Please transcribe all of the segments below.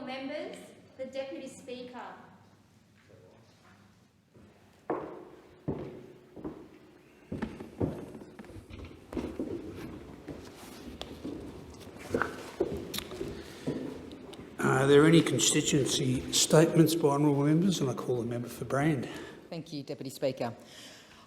members, the Deputy Speaker. Are there any constituency statements by honourable members? And I call the member for Brand. Thank you, Deputy Speaker.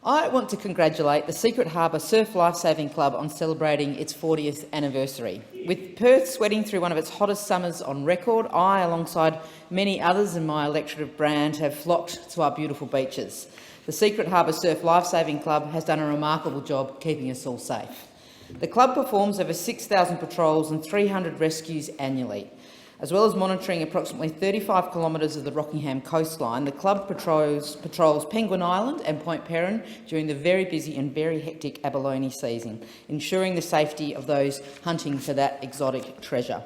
I want to congratulate the Secret Harbour Surf Lifesaving Club on celebrating its 40th anniversary. With Perth sweating through one of its hottest summers on record, I, alongside many others in my electorate of Brand, have flocked to our beautiful beaches. The Secret Harbour Surf Lifesaving Club has done a remarkable job keeping us all safe. The club performs over 6,000 patrols and 300 rescues annually. As well as monitoring approximately 35 kilometres of the Rockingham coastline, the club patrols Penguin Island and Point Perrin during the very busy and very hectic abalone season, ensuring the safety of those hunting for that exotic treasure.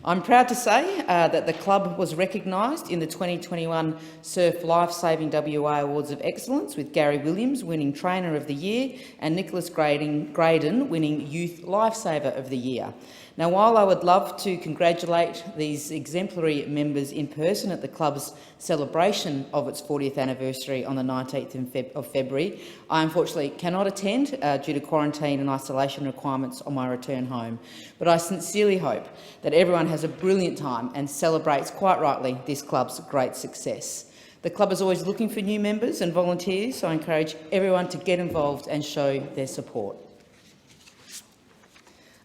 I'm proud to say that the club was recognised in the 2021 Surf Lifesaving WA Awards of Excellence, with Gary Williams winning Trainer of the Year and Nicholas Graydon winning Youth Lifesaver of the Year. Now, while I would love to congratulate these exemplary members in person at the club's celebration of its 40th anniversary on the 19th of February, I unfortunately cannot attend due to quarantine and isolation requirements on my return home. But I sincerely hope that everyone has a brilliant time and celebrates, quite rightly, this club's great success. The club is always looking for new members and volunteers, so I encourage everyone to get involved and show their support.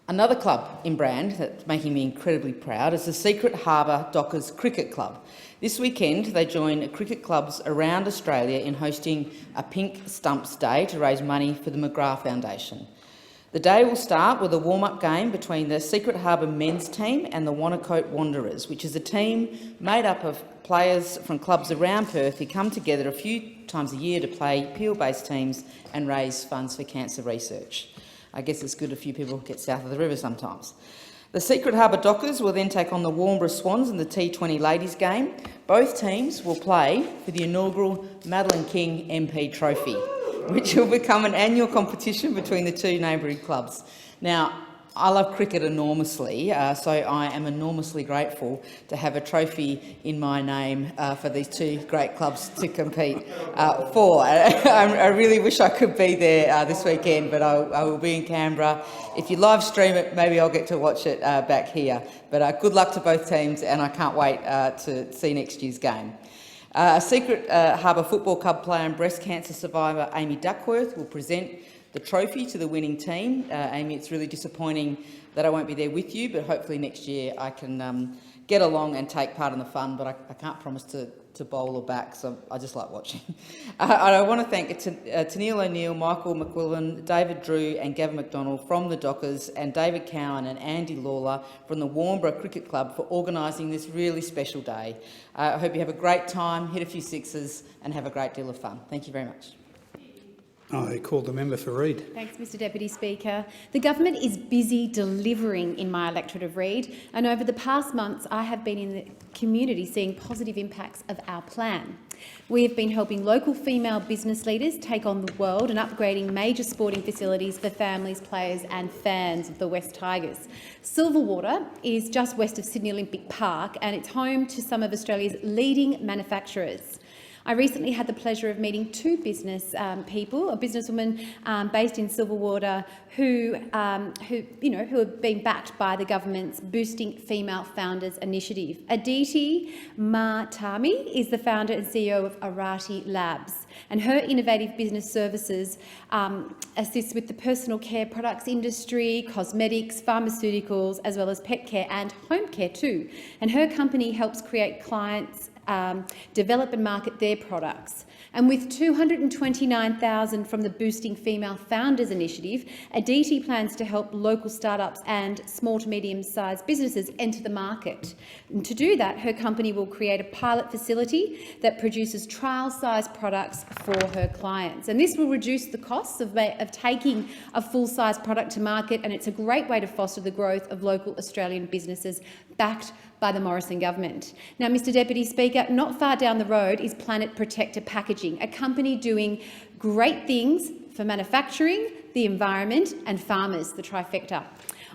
Another club in Brand that's making me incredibly proud is the Secret Harbour Dockers Cricket Club. This weekend they join cricket clubs around Australia in hosting a Pink Stumps Day to raise money for the McGrath Foundation. The day will start with a warm-up game between the Secret Harbour men's team and the Wannacoat Wanderers, which is a team made up of players from clubs around Perth who come together a few times a year to play peel-based teams and raise funds for cancer research. I guess it's good a few people get south of the river sometimes. The Secret Harbour Dockers will then take on the Warnbro Swans in the T20 ladies game. Both teams will play for the inaugural Madeleine King MP Trophy, which will become an annual competition between the two neighbouring clubs. Now, I love cricket enormously, so I am enormously grateful to have a trophy in my name for these two great clubs to compete for. I really wish I could be there this weekend, but I will be in Canberra. If you live stream it, maybe I'll get to watch it back here. But good luck to both teams, and I can't wait to see next year's game. Secret Harbour Football Club player and breast cancer survivor Amy Duckworth will present the trophy to the winning team. Amy, it's really disappointing that I won't be there with you, but hopefully next year I can get along and take part in the fun, but I can't promise to bowl or back, so I just like watching. I want to thank Tennille O'Neill, Michael McQuillan, David Drew and Gavin McDonald from the Dockers, and David Cowan and Andy Lawler from the Warnbro Cricket Club for organising this really special day. I hope you have a great time, hit a few sixes and have a great deal of fun. Thank you very much. I call the member for Reid. Thanks, Mr Deputy Speaker. The government is busy delivering in my electorate of Reid, and over the past months I have been in the community seeing positive impacts of our plan. We have been helping local female business leaders take on the world and upgrading major sporting facilities for families, players and fans of the West Tigers. Silverwater is just west of Sydney Olympic Park, and it's home to some of Australia's leading manufacturers. I recently had the pleasure of meeting two business people, a businesswoman based in Silverwater who have been backed by the government's Boosting Female Founders initiative. Aditi Martami is the founder and CEO of Arati Labs, and her innovative business services assists with the personal care products industry, cosmetics, pharmaceuticals, as well as pet care and home care too. And her company helps create clients develop and market their products. And with $229,000 from the Boosting Female Founders initiative, Aditi plans to help local startups and small to medium-sized businesses enter the market. And to do that, her company will create a pilot facility that produces trial-sized products for her clients. And this will reduce the costs of taking a full-size product to market, and it's a great way to foster the growth of local Australian businesses backed by the Morrison government. Now, Mr Deputy Speaker, not far down the road is Planet Protector Packaging, a company doing great things for manufacturing, the environment and farmers, the trifecta.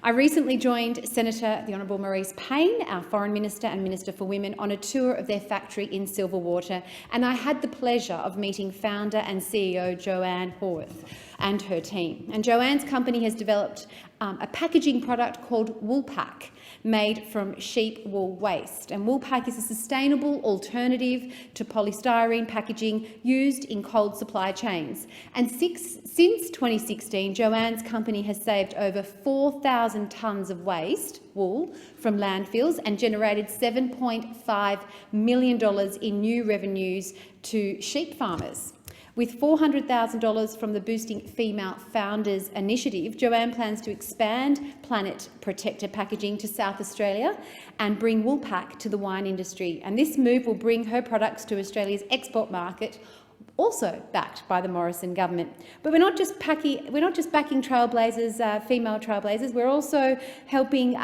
I recently joined Senator the Honourable Marise Payne, our Foreign Minister and Minister for Women, on a tour of their factory in Silverwater, and I had the pleasure of meeting founder and CEO Joanne Horwath and her team. And Joanne's company has developed a packaging product called Woolpack, made from sheep wool waste. And Woolpack is a sustainable alternative to polystyrene packaging used in cold supply chains. And since 2016, Joanne's company has saved over 4,000 tonnes of waste wool from landfills and generated $7.5 million in new revenues to sheep farmers. With $400,000 from the Boosting Female Founders initiative, Joanne plans to expand Planet Protector packaging to South Australia and bring Woolpack to the wine industry. And this move will bring her products to Australia's export market, also backed by the Morrison government. But we're not just backing trailblazers, female trailblazers. We're also helping,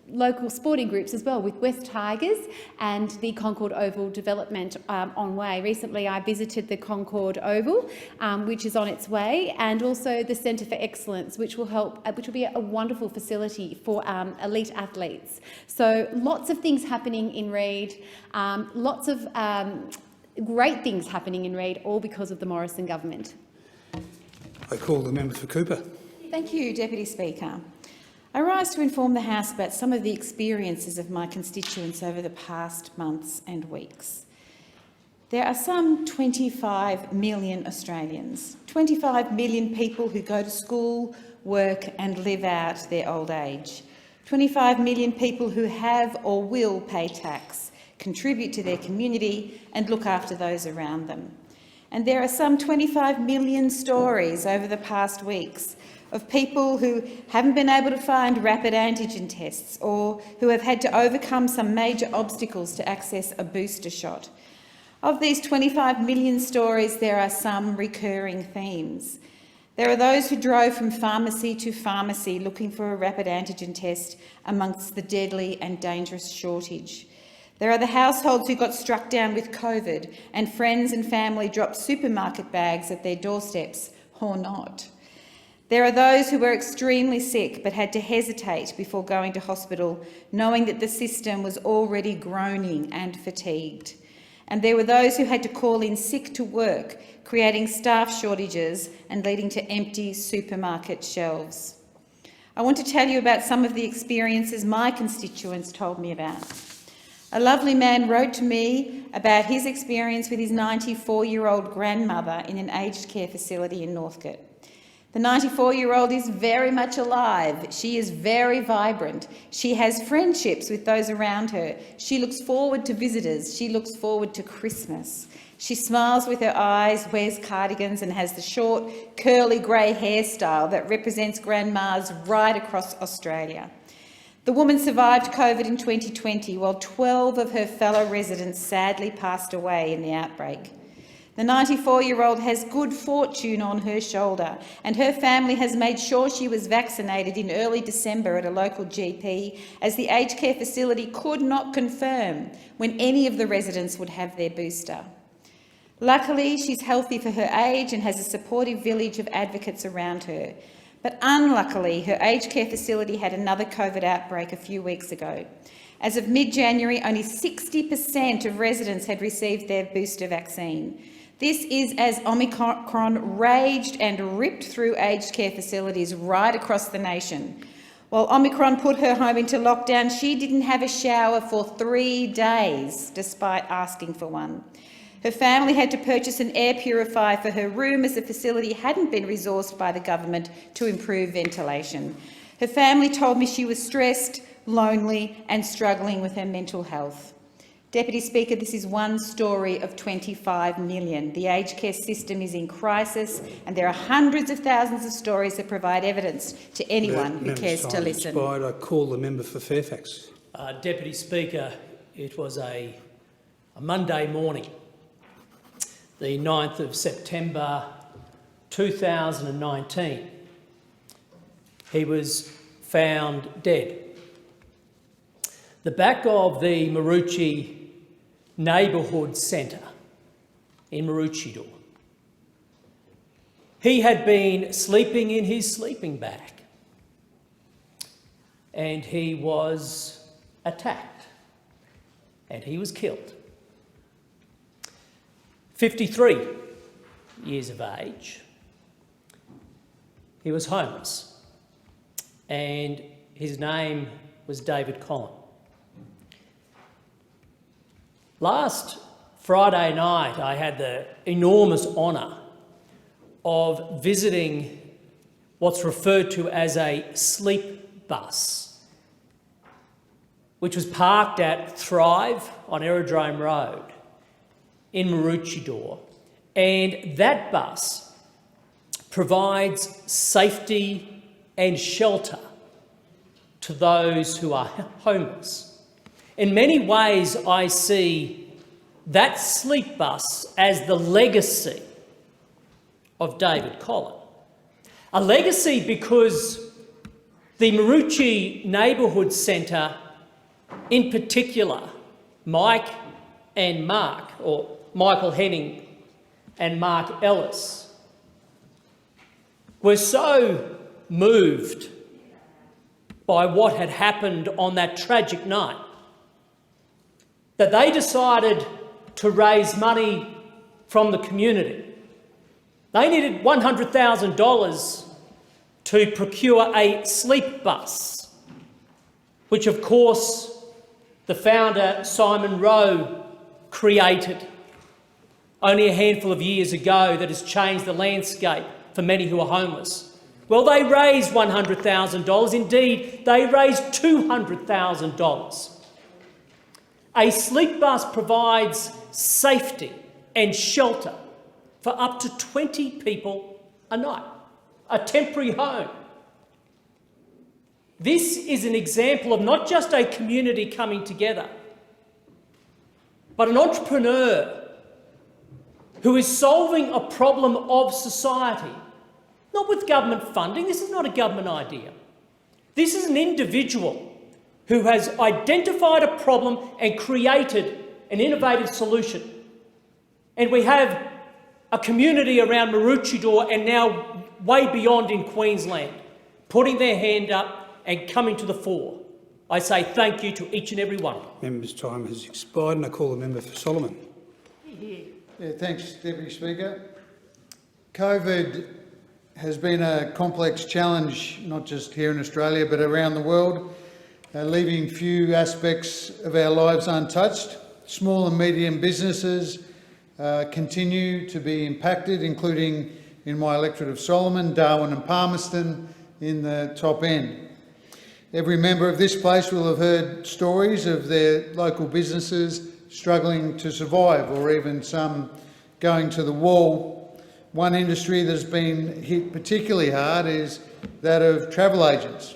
local sporting groups as well, with West Tigers and the Concord Oval development on way. Recently I visited the Concord Oval, which is on its way, and also the Centre for Excellence, which will be a wonderful facility for elite athletes. So lots of things happening in Reid, lots of great things happening in Reid, all because of the Morrison government. I call the member for Cooper. Thank you, Deputy Speaker. I rise to inform the House about some of the experiences of my constituents over the past months and weeks. There are some 25 million Australians, 25 million people who go to school, work and live out their old age, 25 million people who have or will pay tax, contribute to their community and look after those around them. And there are some 25 million stories over the past weeks of people who haven't been able to find rapid antigen tests or who have had to overcome some major obstacles to access a booster shot. Of these 25 million stories, there are some recurring themes. There are those who drove from pharmacy to pharmacy looking for a rapid antigen test amongst the deadly and dangerous shortage. There are the households who got struck down with COVID and friends and family dropped supermarket bags at their doorsteps or not. There are those who were extremely sick but had to hesitate before going to hospital, knowing that the system was already groaning and fatigued. And there were those who had to call in sick to work, creating staff shortages and leading to empty supermarket shelves. I want to tell you about some of the experiences my constituents told me about. A lovely man wrote to me about his experience with his 94-year-old grandmother in an aged care facility in Northcote. The 94-year-old is very much alive. She is very vibrant. She has friendships with those around her. She looks forward to visitors. She looks forward to Christmas. She smiles with her eyes, wears cardigans and has the short, curly grey hairstyle that represents grandmas right across Australia. The woman survived COVID in 2020, while 12 of her fellow residents sadly passed away in the outbreak. The 94-year-old has good fortune on her shoulder, and her family has made sure she was vaccinated in early December at a local GP, as the aged care facility could not confirm when any of the residents would have their booster. Luckily, she's healthy for her age and has a supportive village of advocates around her. But unluckily, her aged care facility had another COVID outbreak a few weeks ago. As of mid-January, only 60% of residents had received their booster vaccine. This is as Omicron raged and ripped through aged care facilities right across the nation. While Omicron put her home into lockdown, she didn't have a shower for 3 days, despite asking for one. Her family had to purchase an air purifier for her room as the facility hadn't been resourced by the government to improve ventilation. Her family told me she was stressed, lonely and struggling with her mental health. Deputy Speaker, this is one story of 25 million. The aged care system is in crisis and there are hundreds of thousands of stories that provide evidence to anyone who cares to listen. Expired. I call the member for Fairfax. Deputy Speaker, it was a Monday morning, the 9th of September 2019. He was found dead. The back of the Maroochy Neighbourhood Centre in Maroochydore. He had been sleeping in his sleeping bag and he was attacked and he was killed. 53 years of age. He was homeless and his name was David Collin. Last Friday night, I had the enormous honour of visiting what's referred to as a sleep bus, which was parked at Thrive on Aerodrome Road in Maroochydore. And that bus provides safety and shelter to those who are homeless. In many ways, I see that sleep bus as the legacy of David Collin. A legacy because the Maroochy Neighbourhood Centre, in particular, Mike and Mark, or Michael Henning and Mark Ellis, were so moved by what had happened on that tragic night that they decided to raise money from the community. They needed $100,000 to procure a sleep bus, which of course the founder, Simon Rowe, created only a handful of years ago, that has changed the landscape for many who are homeless. Well, they raised $100,000. Indeed, they raised $200,000. A sleep bus provides safety and shelter for up to 20 people a night, a temporary home. This is an example of not just a community coming together, but an entrepreneur who is solving a problem of society, not with government funding. This is not a government idea. This is an individual who has identified a problem and created an innovative solution. And we have a community around Maroochydore and now way beyond in Queensland putting their hand up and coming to the fore. I say thank you to each and every one. Member's time has expired and I call the member for Solomon. Yeah, thanks, Deputy Speaker. COVID has been a complex challenge, not just here in Australia, but around the world, leaving few aspects of our lives untouched. Small and medium businesses continue to be impacted, including in my electorate of Solomon, Darwin and Palmerston in the top end. Every member of this place will have heard stories of their local businesses struggling to survive, or even some going to the wall. One industry that has been hit particularly hard is that of travel agents.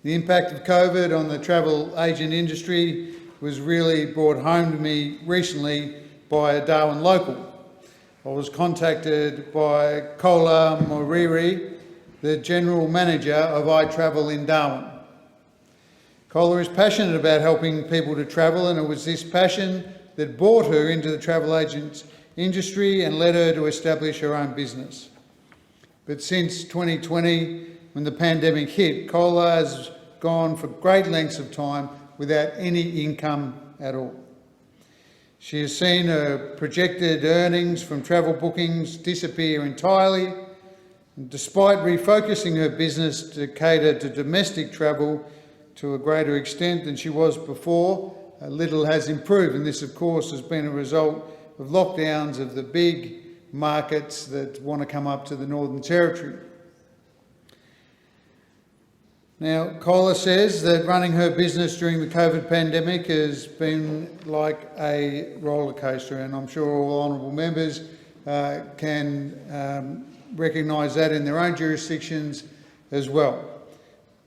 The impact of COVID on the travel agent industry was really brought home to me recently by a Darwin local. I was contacted by Kola Moriri, the General Manager of iTravel in Darwin. Kola is passionate about helping people to travel, and it was this passion that brought her into the travel agents industry and led her to establish her own business. But since 2020, when the pandemic hit, Kola has gone for great lengths of time without any income at all. She has seen her projected earnings from travel bookings disappear entirely. And despite refocusing her business to cater to domestic travel to a greater extent than she was before, little has improved, and this of course has been a result of lockdowns of the big markets that want to come up to the Northern Territory. Now, Kola says that running her business during the COVID pandemic has been like a roller coaster, and I'm sure all honourable members can recognise that in their own jurisdictions as well.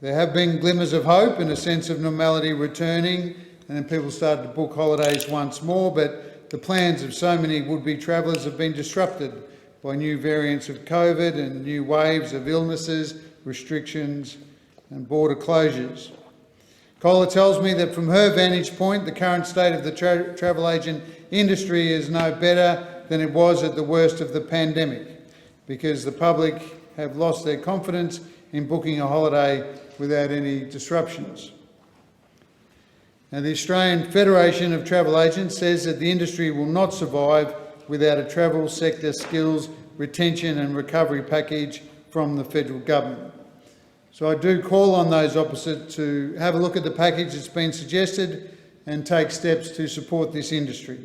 There have been glimmers of hope and a sense of normality returning, and then people started to book holidays once more, but the plans of so many would-be travellers have been disrupted by new variants of COVID and new waves of illnesses, restrictions and border closures. Kola tells me that from her vantage point, the current state of the travel agent industry is no better than it was at the worst of the pandemic, because the public have lost their confidence in booking a holiday without any disruptions. Now, the Australian Federation of Travel Agents says that the industry will not survive without a travel sector skills retention and recovery package from the federal government. So I do call on those opposite to have a look at the package that's been suggested and take steps to support this industry.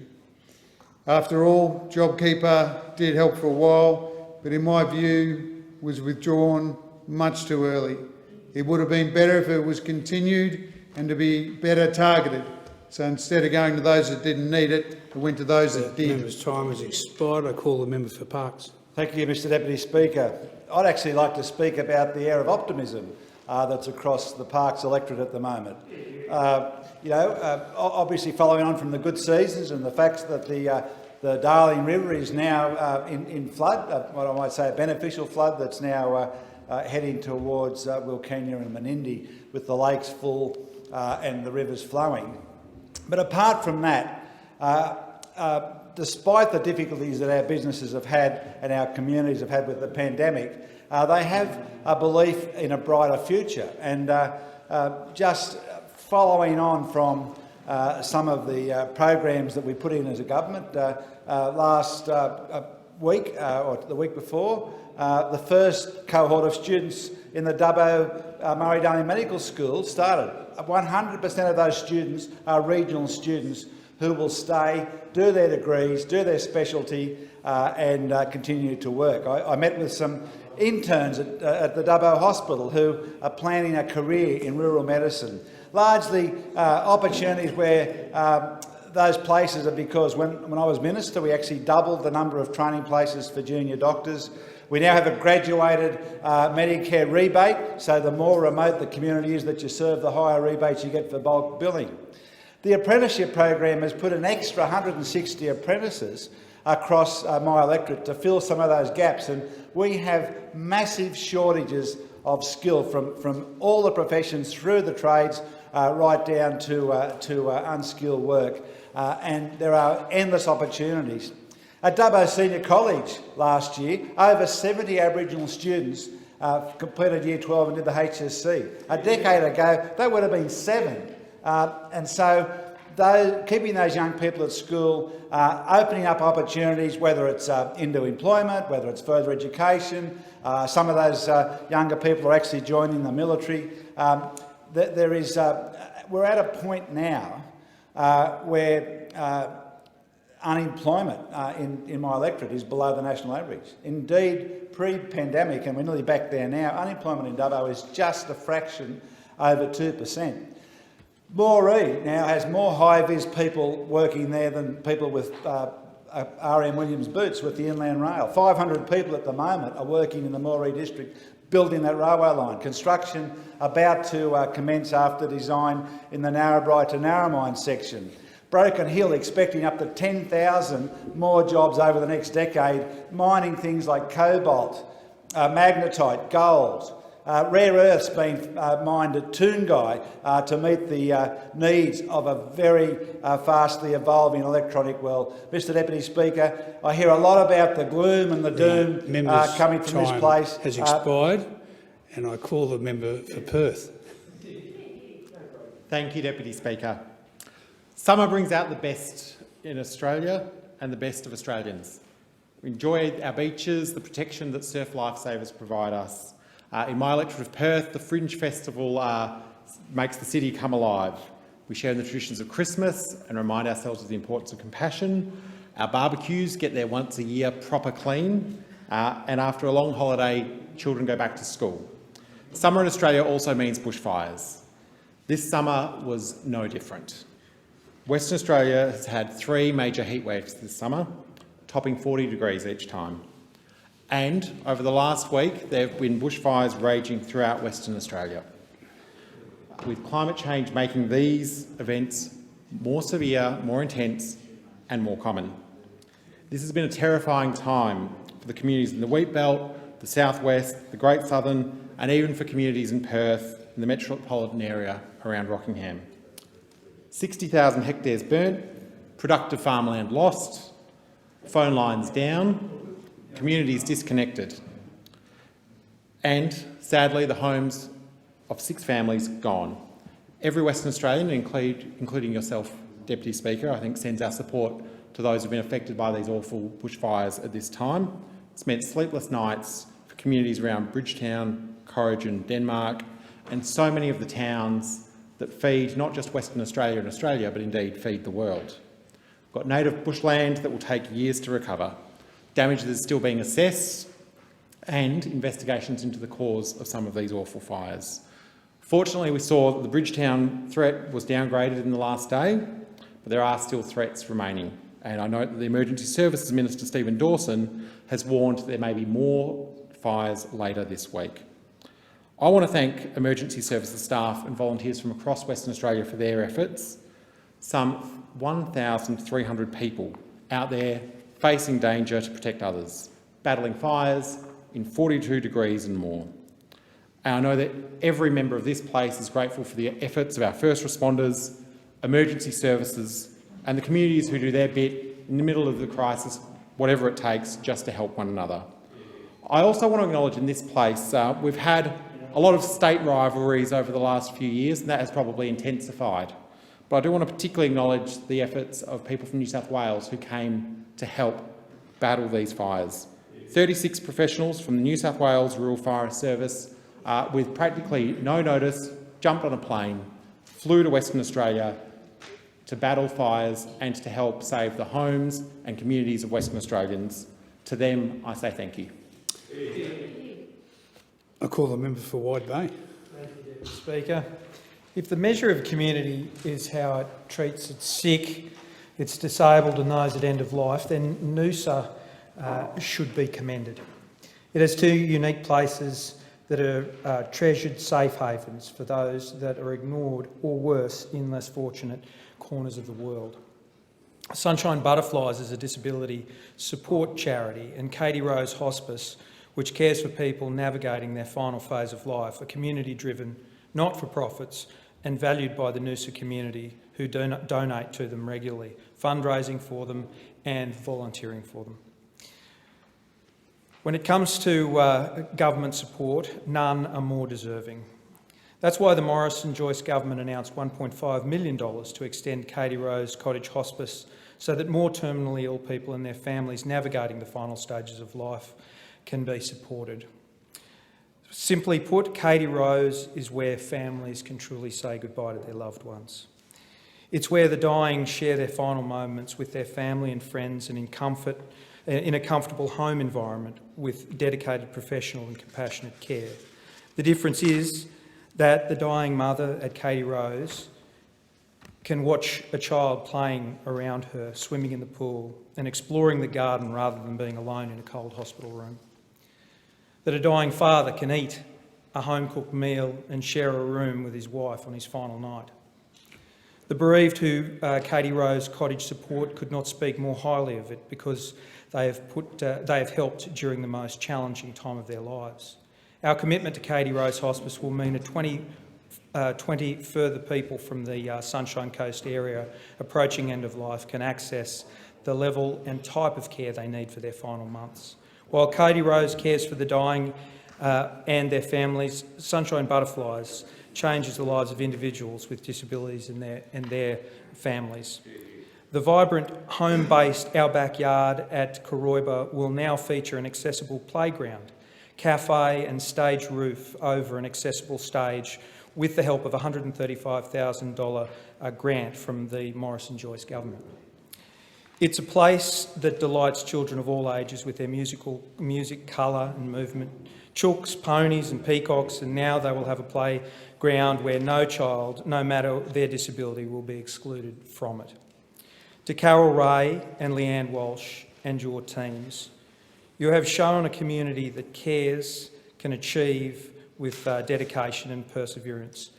After all, JobKeeper did help for a while, but in my view was withdrawn much too early. It would have been better if it was continued and to be better targeted. So instead of going to those that didn't need it, it went to those that The did. member's time has expired. I call the member for Parks. Thank you, Mr Deputy Speaker. I'd actually like to speak about the air of optimism that's across the Parks electorate at the moment. Obviously following on from the good seasons and the fact that the Darling River is now in flood, what I might say a beneficial flood that's now heading towards Wilcannia and Menindee with the lakes full and the rivers flowing. But apart from that, despite the difficulties that our businesses have had and our communities have had with the pandemic, they have a belief in a brighter future. And just following on from some of the programs that we put in as a government, last week or the week before, the first cohort of students in the Dubbo Murray-Darling Medical School started. 100% of those students are regional students who will stay, do their degrees, do their specialty and continue to work. I met with some interns at the Dubbo Hospital who are planning a career in rural medicine. Largely opportunities where those places are because when I was Minister we actually doubled the number of training places for junior doctors. We now have a graduated Medicare rebate, so the more remote the community is that you serve, the higher rebates you get for bulk billing. The apprenticeship program has put an extra 160 apprentices across my electorate to fill some of those gaps, and we have massive shortages of skill from all the professions through the trades right down to unskilled work, and there are endless opportunities. At Dubbo Senior College last year, over 70 Aboriginal students completed Year 12 and did the HSC. A decade ago, that would have been 7. And so keeping those young people at school, opening up opportunities, whether it's into employment, whether it's further education, some of those younger people are actually joining the military. We're at a point now where unemployment in my electorate is below the national average. Indeed, pre-pandemic, and we're nearly back there now, unemployment in Dubbo is just a fraction over 2%. Moree now has more high-vis people working there than people with R.M. Williams boots with the Inland Rail. 500 people at the moment are working in the Moree district building that railway line. Construction about to commence after design in the Narrabri to Narromine section. Broken Hill expecting up to 10,000 more jobs over the next decade, mining things like cobalt, magnetite, gold, rare earths being mined at Toongai to meet the needs of a very fastly evolving electronic world. Mr Deputy Speaker, I hear a lot about the gloom and the doom coming from this place. Has expired, and I call the member for Perth. Thank you, Deputy Speaker. Summer brings out the best in Australia and the best of Australians. We enjoy our beaches, the protection that surf lifesavers provide us. In my electorate of Perth, the Fringe Festival makes the city come alive. We share in the traditions of Christmas and remind ourselves of the importance of compassion. Our barbecues get their once a year proper clean, and after a long holiday, children go back to school. Summer in Australia also means bushfires. This summer was no different. Western Australia has had 3 major heat waves this summer, topping 40 degrees each time. And over the last week, there have been bushfires raging throughout Western Australia, with climate change making these events more severe, more intense and more common. This has been a terrifying time for the communities in the Wheatbelt, the Southwest, the Great Southern, and even for communities in Perth and the metropolitan area around Rockingham. 60,000 hectares burnt, productive farmland lost, phone lines down, communities disconnected. and sadly the homes of 6 families gone. Every Western Australian, including yourself, Deputy Speaker, I think sends our support to those who have been affected by these awful bushfires at this time. It's meant sleepless nights for communities around Bridgetown, Corrigin, Denmark, and so many of the towns that feed not just Western Australia and Australia, but indeed feed the world. We've got native bushland that will take years to recover, damage that is still being assessed, and investigations into the cause of some of these awful fires. Fortunately, we saw that the Bridgetown threat was downgraded in the last day, but there are still threats remaining. And I note that the Emergency Services Minister, Stephen Dawson, has warned there may be more fires later this week. I want to thank emergency services staff and volunteers from across Western Australia for their efforts. Some 1,300 people out there facing danger to protect others, battling fires in 42 degrees and more. And I know that every member of this place is grateful for the efforts of our first responders, emergency services, and the communities who do their bit in the middle of the crisis, whatever it takes, just to help one another. I also want to acknowledge in this place, we've had a lot of state rivalries over the last few years, and that has probably intensified. But I do want to particularly acknowledge the efforts of people from New South Wales who came to help battle these fires. 36 professionals from the New South Wales Rural Fire Service, with practically no notice, jumped on a plane, flew to Western Australia to battle fires and to help save the homes and communities of Western Australians. To them, I say thank you. I call the member for Wide Bay. Thank you, Deputy Speaker. If the measure of a community is how it treats its sick, its disabled and those at end of life, then Noosa should be commended. It has 2 unique places that are treasured safe havens for those that are ignored or worse in less fortunate corners of the world. Sunshine Butterflies is a disability support charity, and Katie Rose Hospice, which cares for people navigating their final phase of life, are community-driven, not-for-profits and valued by the Noosa community who donate to them regularly, fundraising for them and volunteering for them. When it comes to government support, none are more deserving. That's why the Morrison-Joyce government announced $1.5 million to extend Katie Rose Cottage Hospice so that more terminally ill people and their families navigating the final stages of life can be supported. Simply put, Katie Rose is where families can truly say goodbye to their loved ones. It's where the dying share their final moments with their family and friends and in a comfortable home environment with dedicated professional and compassionate care. The difference is that the dying mother at Katie Rose can watch a child playing around her, swimming in the pool and exploring the garden rather than being alone in a cold hospital room. That a dying father can eat a home-cooked meal and share a room with his wife on his final night. The bereaved who Katie Rose Cottage support could not speak more highly of it because they have helped during the most challenging time of their lives. Our commitment to Katie Rose Hospice will mean that 20 further people from the Sunshine Coast area approaching end of life can access the level and type of care they need for their final months. While Katie Rose cares for the dying and their families, Sunshine Butterflies changes the lives of individuals with disabilities and their families. The vibrant home-based Our Backyard at Koroiba will now feature an accessible playground, cafe and stage roof over an accessible stage with the help of a $135,000 grant from the Morrison-Joyce government. It's a place that delights children of all ages with their music, colour and movement, chooks, ponies and peacocks, and now they will have a playground where no child, no matter their disability, will be excluded from it. To Carol Ray and Leanne Walsh and your teams, you have shown a community that cares, can achieve with dedication and perseverance.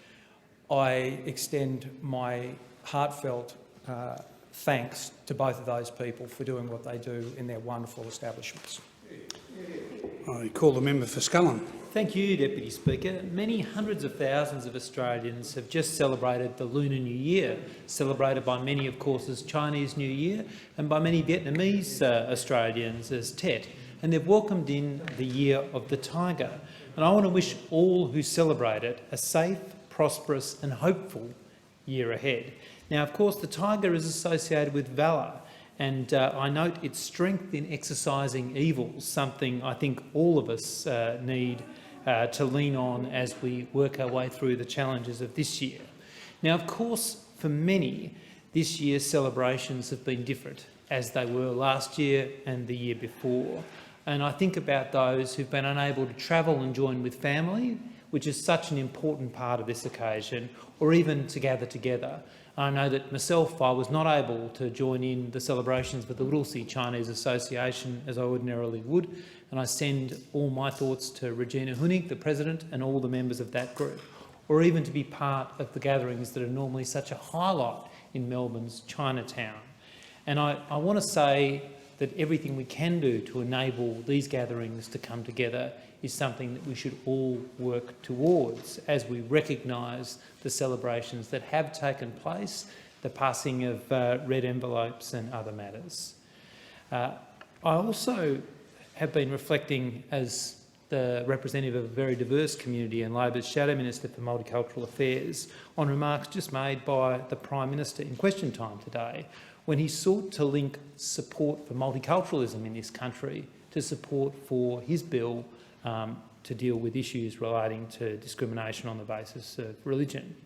I extend my heartfelt thanks to both of those people for doing what they do in their wonderful establishments. I call the member for Scullin. Thank you, Deputy Speaker. Many hundreds of thousands of Australians have just celebrated the Lunar New Year, celebrated by many, of course, as Chinese New Year, and by many Vietnamese Australians as Tet. and they've welcomed in the Year of the Tiger. And I want to wish all who celebrate it a safe, prosperous and hopeful year ahead. Now, of course, the tiger is associated with valour, and I note its strength in exercising evil, something I think all of us need to lean on as we work our way through the challenges of this year. Now, of course, for many, this year's celebrations have been different, as they were last year and the year before. And I think about those who've been unable to travel and join with family, which is such an important part of this occasion, or even to gather together. I know that myself, I was not able to join in the celebrations with the Little Sea Chinese Association as I ordinarily would, and I send all my thoughts to Regina Hunig, the President, and all the members of that group, or even to be part of the gatherings that are normally such a highlight in Melbourne's Chinatown. And I want to say that everything we can do to enable these gatherings to come together is something that we should all work towards as we recognise the celebrations that have taken place, the passing of red envelopes and other matters. I also have been reflecting as the representative of a very diverse community and Labor's Shadow Minister for Multicultural Affairs on remarks just made by the Prime Minister in question time today, when he sought to link support for multiculturalism in this country to support for his bill to deal with issues relating to discrimination on the basis of religion.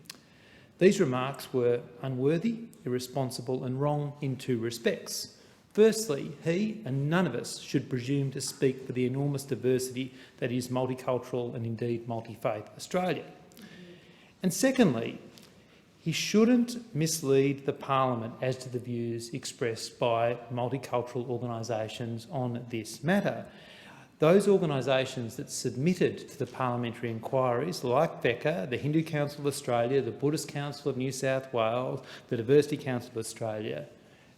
These remarks were unworthy, irresponsible and wrong in two respects. Firstly, he and none of us should presume to speak for the enormous diversity that is multicultural and indeed multi-faith Australia. And secondly, he shouldn't mislead the Parliament as to the views expressed by multicultural organisations on this matter. Those organisations that submitted to the parliamentary inquiries, like VECA, the Hindu Council of Australia, the Buddhist Council of New South Wales, the Diversity Council of Australia,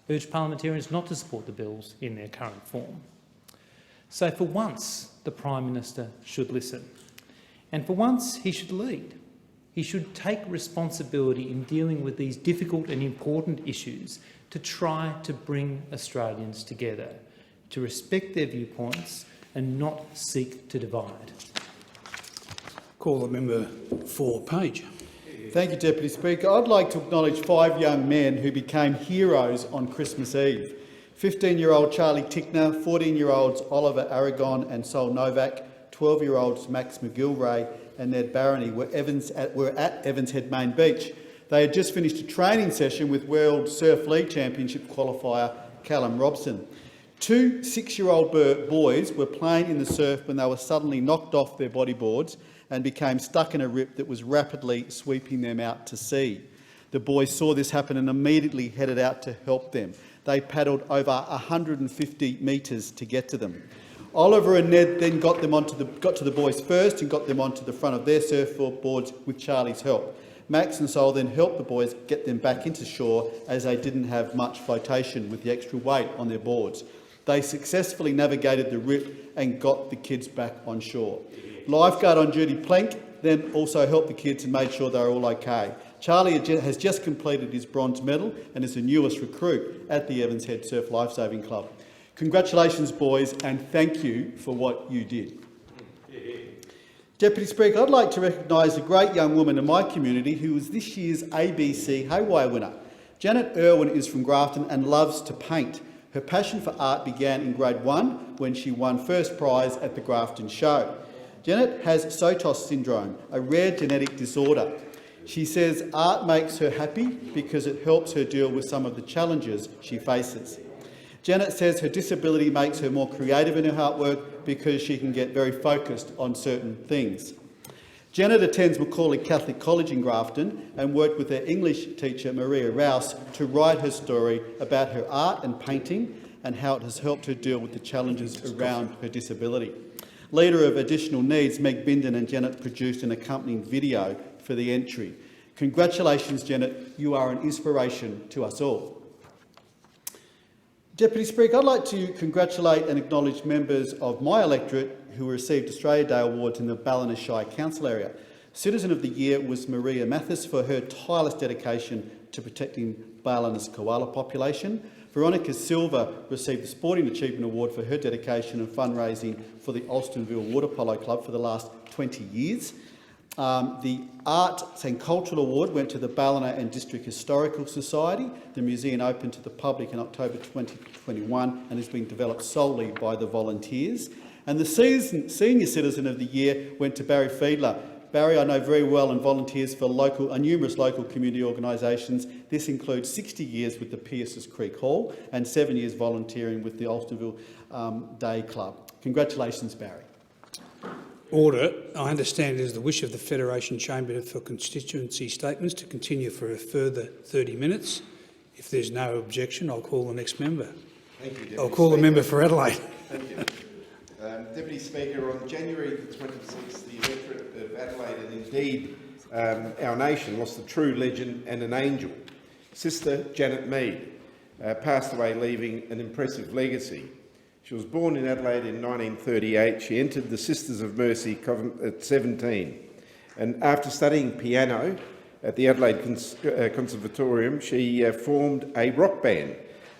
urged parliamentarians not to support the bills in their current form. So for once, the Prime Minister should listen. And for once, he should lead. He should take responsibility in dealing with these difficult and important issues to try to bring Australians together, to respect their viewpoints and not seek to divide. Call the member for Page. Thank you, Deputy Speaker. I'd like to acknowledge 5 young men who became heroes on Christmas Eve. 15-year-old Charlie Tickner, 14-year-olds Oliver Aragon and Sol Novak, 12-year-olds Max McGilvray and Ned Barony were at Evans Head Main Beach. They had just finished a training session with World Surf League Championship qualifier Callum Robson. 2 6-year-old boys were playing in the surf when they were suddenly knocked off their bodyboards and became stuck in a rip that was rapidly sweeping them out to sea. The boys saw this happen and immediately headed out to help them. They paddled over 150 metres to get to them. Oliver and Ned then got to the boys first and got them onto the front of their surfboards with Charlie's help. Max and Sol then helped the boys get them back into shore as they didn't have much flotation with the extra weight on their boards. They successfully navigated the rip and got the kids back on shore. Lifeguard on duty Plank then also helped the kids and made sure they were all okay. Charlie has just completed his bronze medal and is the newest recruit at the Evans Head Surf Lifesaving Club. Congratulations, boys, and thank you for what you did. Deputy Speaker, I'd like to recognise a great young woman in my community who was this year's ABC Haywire winner. Janet Irwin is from Grafton and loves to paint. Her passion for art began in grade 1 when she won first prize at the Grafton Show. Janet has Sotos syndrome, a rare genetic disorder. She says art makes her happy because it helps her deal with some of the challenges she faces. Janet says her disability makes her more creative in her artwork because she can get very focused on certain things. Janet attends Macaulay Catholic College in Grafton and worked with her English teacher Maria Rouse to write her story about her art and painting and how it has helped her deal with the challenges around her disability. Leader of Additional Needs, Meg Bindon and Janet produced an accompanying video for the entry. Congratulations, Janet. You are an inspiration to us all. Deputy Speaker, I'd like to congratulate and acknowledge members of my electorate who received Australia Day Awards in the Ballina Shire Council area. Citizen of the Year was Maria Mathis for her tireless dedication to protecting Ballina's koala population. Veronica Silva received the Sporting Achievement Award for her dedication and fundraising for the Alstonville Water Polo Club for the last 20 years. The Arts and Cultural Award went to the Ballina and District Historical Society. The museum opened to the public in October 2021 and has been developed solely by the volunteers. And the Senior Citizen of the Year went to Barry Fiedler. Barry, I know very well, and volunteers for numerous local community organisations. This includes 60 years with the Pierces Creek Hall and 7 years volunteering with the Alstonville Day Club. Congratulations, Barry. Order. I understand it is the wish of the Federation Chamber for constituency statements to continue for a further 30 minutes. If there's no objection, I'll call the next member. Thank you, Deputy I'll call the member for Adelaide. Thank you. Deputy Speaker, on January the 26th, the electorate of Adelaide and indeed our nation lost a true legend and an angel. Sister Janet Mead passed away, leaving an impressive legacy. She was born in Adelaide in 1938. She entered the Sisters of Mercy at 17. And after studying piano at the Adelaide Conservatorium, she formed a rock band.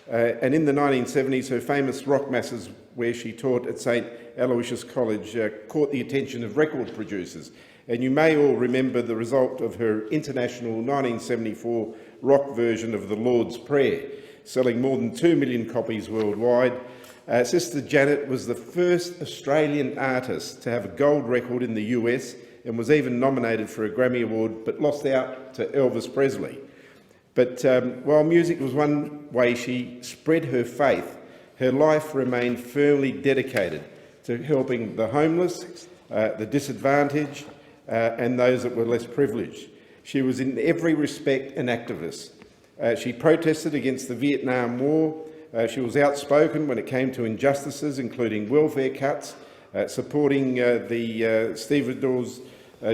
And in the 1970s, her famous rock masses, where she taught at St Aloysius College, caught the attention of record producers. And you may all remember the result of her international 1974 rock version of the Lord's Prayer, selling more than 2 million copies worldwide. Sister Janet was the first Australian artist to have a gold record in the US and was even nominated for a Grammy Award, but lost out to Elvis Presley. But while music was one way she spread her faith, her life remained firmly dedicated to helping the homeless, the disadvantaged, and those that were less privileged. She was in every respect an activist. She protested against the Vietnam War. She was outspoken when it came to injustices, including welfare cuts, supporting the stevedores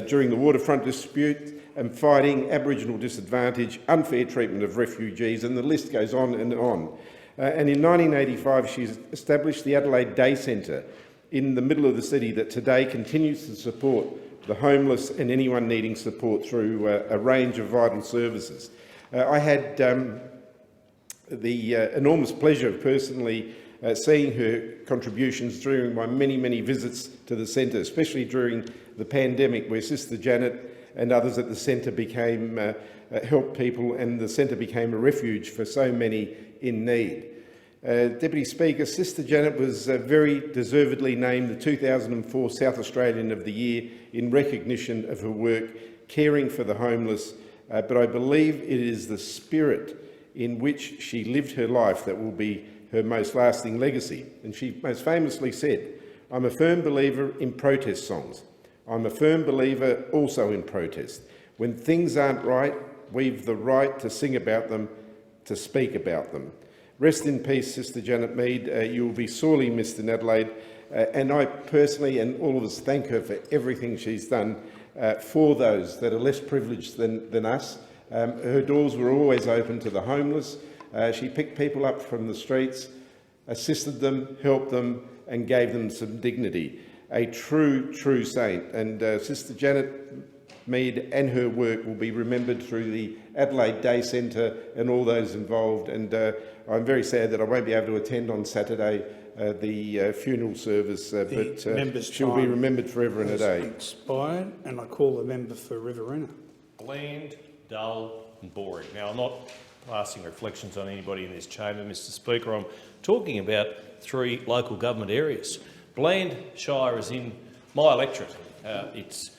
during the waterfront dispute, and fighting Aboriginal disadvantage, unfair treatment of refugees, and the list goes on and on. And in 1985, she established the Adelaide Day Centre in the middle of the city that today continues to support the homeless and anyone needing support through a range of vital services. I had the enormous pleasure of personally seeing her contributions during my many visits to the centre, especially during the pandemic, where Sister Janet and others at the centre helped people, and the centre became a refuge for so many in need. Deputy Speaker, Sister Janet was very deservedly named the 2004 South Australian of the Year in recognition of her work caring for the homeless, but I believe it is the spirit in which she lived her life that will be her most lasting legacy. And she most famously said, "I'm a firm believer in protest songs. I'm a firm believer also in protest. When things aren't right, we've the right to sing about them, to speak about them." Rest in peace, Sister Janet Mead. You will be sorely missed in Adelaide. And I personally, and all of us, thank her for everything she's done for those that are less privileged than us. Her doors were always open to the homeless. She picked people up from the streets, assisted them, helped them, and gave them some dignity. A true saint. And Sister Janet Mead and her work will be remembered through the Adelaide Day Centre and all those involved. And I'm very sad that I won't be able to attend on Saturday the funeral service, but she'll be remembered forever and a day. Expired, and I call the member for Riverina. Bland, dull and boring. Now, I'm not passing reflections on anybody in this chamber, Mr Speaker. I'm talking about 3 local government areas. Bland Shire is in my electorate. Its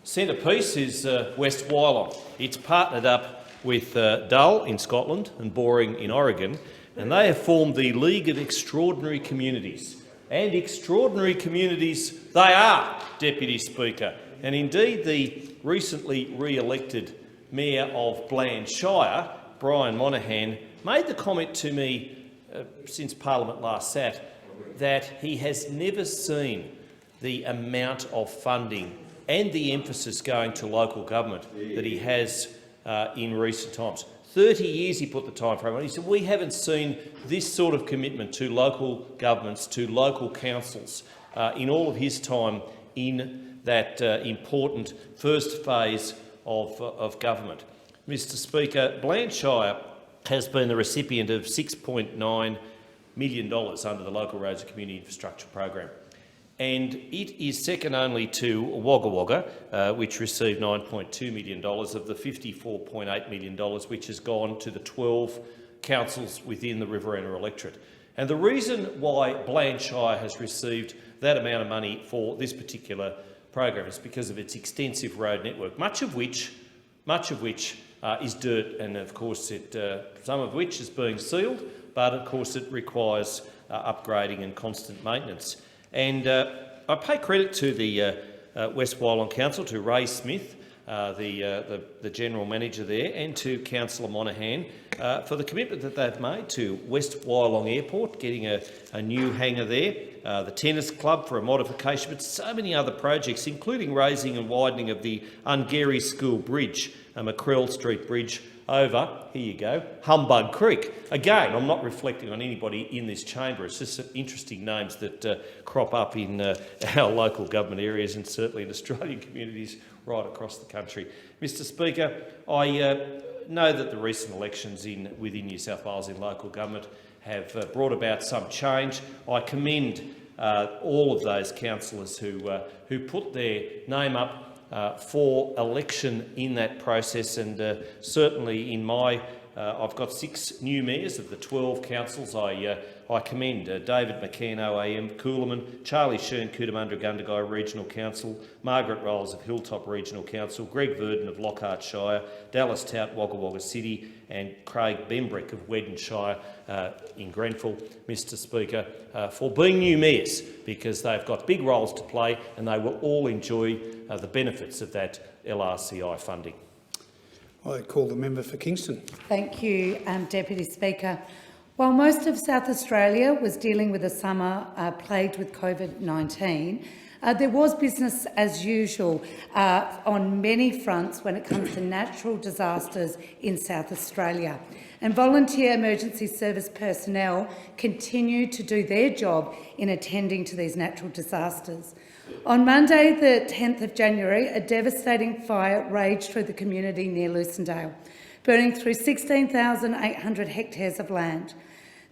centrepiece is West Wyalong. It's partnered up with Dull in Scotland and Boring in Oregon, and they have formed the League of Extraordinary Communities. And extraordinary communities they are, Deputy Speaker. And indeed, the recently re-elected Mayor of Bland Shire, Brian Monaghan, made the comment to me since Parliament last sat that he has never seen the amount of funding and the emphasis going to local government that he has in recent times. 30 years he put the time frame on. He said, we haven't seen this sort of commitment to local governments, to local councils, in all of his time in that important first phase of government. Mr Speaker, Bland Shire has been the recipient of $6.9 million under the Local Roads and Community Infrastructure Program. And it is second only to Wagga Wagga, which received $9.2 million of the $54.8 million which has gone to the 12 councils within the Riverina electorate. And the reason why Bland Shire has received that amount of money for this particular program is because of its extensive road network, much of which is dirt, and of course some of which is being sealed, but of course it requires upgrading and constant maintenance. And I pay credit to the West Wyalong Council, to Ray Smith, the General Manager there, and to Councillor Monaghan for the commitment that they've made to West Wyalong Airport, getting a new hangar there, the tennis club for a modification, but so many other projects, including raising and widening of the Ungary School Bridge, McCrell Street Bridge, over, here you go, Humbug Creek. Again, I'm not reflecting on anybody in this chamber. It's just interesting names that crop up in our local government areas and certainly in Australian communities right across the country. Mr Speaker, I know that the recent elections within New South Wales in local government have brought about some change. I commend all of those councillors who put their name up for election in that process, and certainly in my I've got 6 new mayors of the 12 councils. I commend David McCann, OAM, Coolerman, Charlie Shern, Cootamundra Gundagai Regional Council, Margaret Rolls of Hilltop Regional Council, Greg Verdon of Lockhart Shire, Dallas Tout, Wagga Wagga City, and Craig Bembrick of Wedden Shire in Grenfell, Mr Speaker, for being new mayors, because they've got big roles to play and they will all enjoy the benefits of that LRCI funding. I call the member for Kingston. Thank you, Deputy Speaker. While most of South Australia was dealing with a summer plagued with COVID-19, there was business as usual on many fronts when it comes to natural disasters in South Australia. And volunteer emergency service personnel continue to do their job in attending to these natural disasters. On Monday, the 10th of January, a devastating fire raged through the community near Lucindale, burning through 16,800 hectares of land.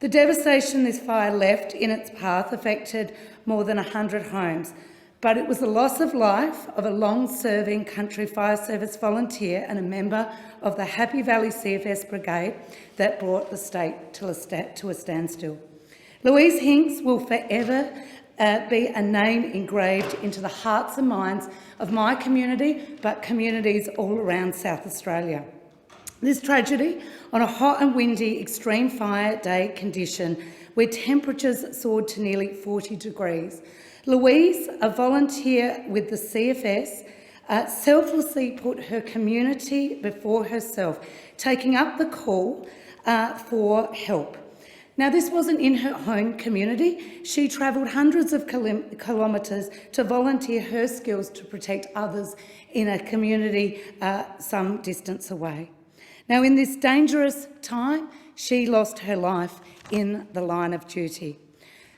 The devastation this fire left in its path affected more than 100 homes, but it was the loss of life of a long-serving Country Fire Service volunteer and a member of the Happy Valley CFS Brigade that brought the state to a standstill. Louise Hinks will forever be a name engraved into the hearts and minds of my community, but communities all around South Australia. This tragedy, on a hot and windy extreme fire day condition where temperatures soared to nearly 40 degrees. Louise, a volunteer with the CFS, selflessly put her community before herself, taking up the call for help. Now, this wasn't in her own community. She travelled hundreds of kilometres to volunteer her skills to protect others in a community some distance away. Now, in this dangerous time, she lost her life in the line of duty.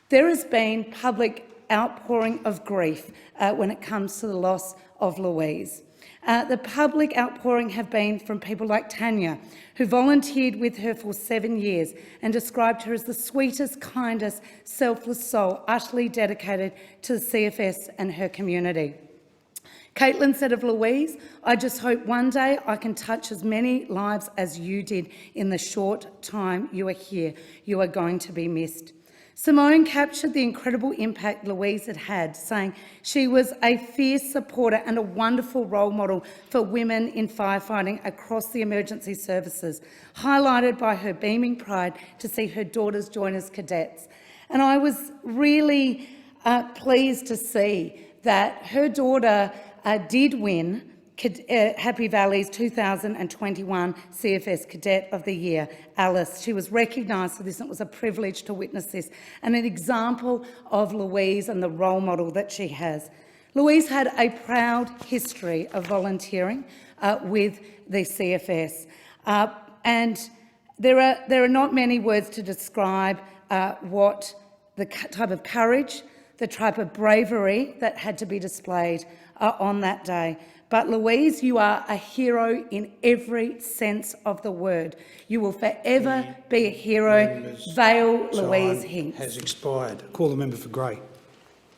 There has been public outpouring of grief when it comes to the loss of Louise. The public outpouring have been from people like Tanya, who volunteered with her for 7 years and described her as the sweetest, kindest, selfless soul, utterly dedicated to the CFS and her community. Caitlin said of Louise, "I just hope one day I can touch as many lives as you did in the short time you are here. You are going to be missed." Simone captured the incredible impact Louise had had, saying she was a fierce supporter and a wonderful role model for women in firefighting across the emergency services, highlighted by her beaming pride to see her daughters join as cadets. And I was really pleased to see that her daughter did win Happy Valley's 2021 CFS Cadet of the Year, Alice. She was recognised for this, and it was a privilege to witness this, and an example of Louise and the role model that she has. Louise had a proud history of volunteering with the CFS, and there are not many words to describe what the type of courage, the type of bravery that had to be displayed on that day. But Louise, you are a hero in every sense of the word. You will forever be a hero. Vale Louise Hinks. Has expired. I call the member for Grey.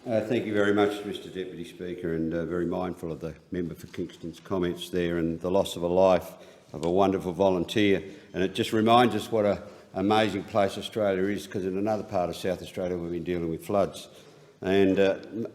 Thank you very much, Mr Deputy Speaker, and very mindful of the member for Kingston's comments there and the loss of a life of a wonderful volunteer. And it just reminds us what an amazing place Australia is, because in another part of South Australia we've been dealing with floods. And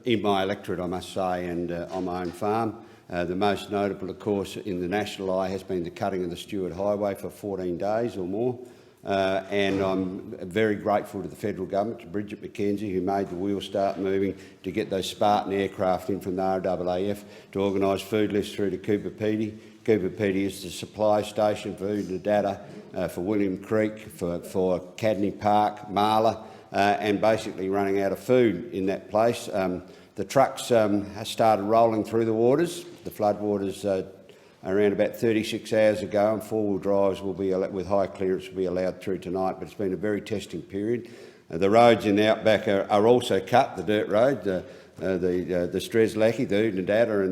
in my electorate, I must say, and on my own farm, the most notable, of course, in the national eye has been the cutting of the Stewart Highway for 14 days or more. And I'm very grateful to the federal government, to Bridget McKenzie, who made the wheels start moving to get those Spartan aircraft in from the RAAF to organise food lifts through to Coober Pedy. Coober Pedy is the supply station for Oodnadatta, for William Creek, for Cadney Park, Marla, and basically running out of food in that place. The trucks have started rolling through the waters. The flood waters around about 36 hours ago, and four-wheel drives will be with high clearance will be allowed through tonight. But it's been a very testing period. The roads in the outback are also cut. The dirt road, the Strzelecki, the Oodnadatta,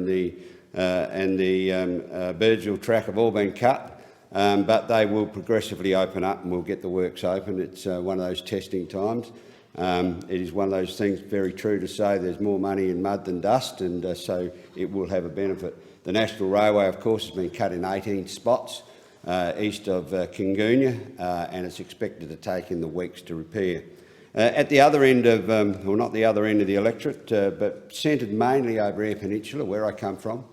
and the Birdsville track have all been cut. But they will progressively open up, and we'll get the works open. It's one of those testing times. It is one of those things, very true to say, there's more money in mud than dust, and so it will have a benefit. The National Railway, of course, has been cut in 18 spots east of Kingunya, and it's expected to take in the weeks to repair. At the other end of, well, not the other end of the electorate, but centred mainly over Eyre Peninsula, where I come from,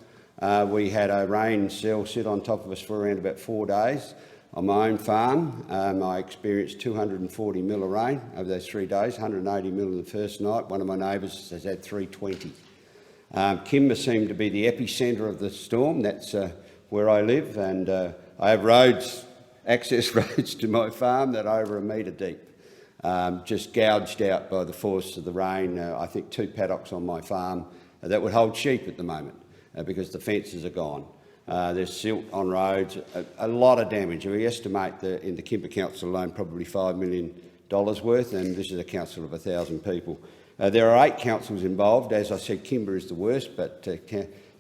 we had a rain cell sit on top of us for around about 4 days. On my own farm, I experienced 240 mil of rain over those 3 days, 180 mil in the first night. One of my neighbours has had 320. Kimber seemed to be the epicentre of the storm. That's where I live, and I have roads, access roads to my farm that are over a metre deep, just gouged out by the force of the rain. I think 2 paddocks on my farm that would hold sheep at the moment because the fences are gone. There's silt on roads, a lot of damage. We estimate that in the Kimber Council alone probably $5 million worth, and this is a council of 1,000 people. There are 8 councils involved. As I said, Kimber is the worst, but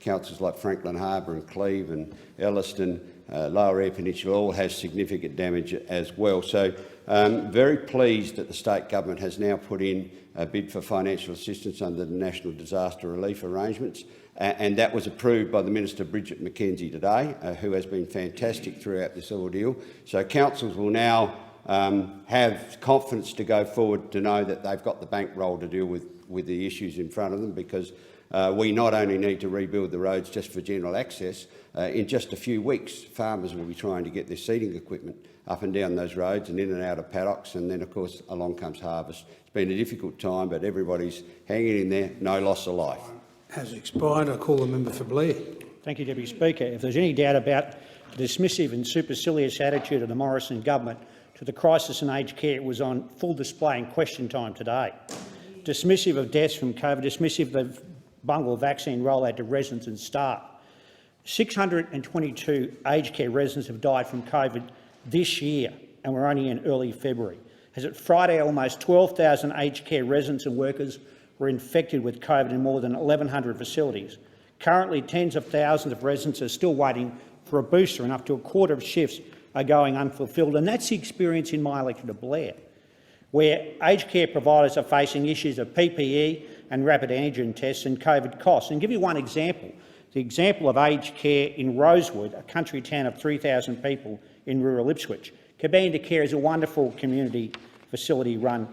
councils like Franklin Harbour and Cleve and Elliston, Lower Eyre Peninsula all has significant damage as well. So very pleased that the state government has now put in a bid for financial assistance under the National Disaster Relief Arrangements, and that was approved by the Minister Bridget McKenzie today, who has been fantastic throughout this ordeal. So councils will now have confidence to go forward to know that they've got the bankroll to deal with the issues in front of them, because we not only need to rebuild the roads just for general access, in just a few weeks farmers will be trying to get their seeding equipment up and down those roads and in and out of paddocks, and then of course along comes harvest. It's been a difficult time, but everybody's hanging in there, no loss of life. Has expired. I call the member for Blair. Thank you, Deputy Speaker. If there's any doubt about the dismissive and supercilious attitude of the Morrison government to the crisis in aged care, it was on full display in question time today. Dismissive of deaths from COVID, dismissive of the bungle vaccine rollout to residents and staff. 622 aged care residents have died from COVID this year, and we're only in early February. As at Friday, almost 12,000 aged care residents and workers were infected with COVID in more than 1,100 facilities. Currently, tens of thousands of residents are still waiting for a booster, and up to a quarter of shifts are going unfulfilled. And that's the experience in my electorate of Blair, where aged care providers are facing issues of PPE and rapid antigen tests and COVID costs. And I'll give you one example. The example of aged care in Rosewood, a country town of 3,000 people in rural Ipswich. Kabanda Care is a wonderful community facility-run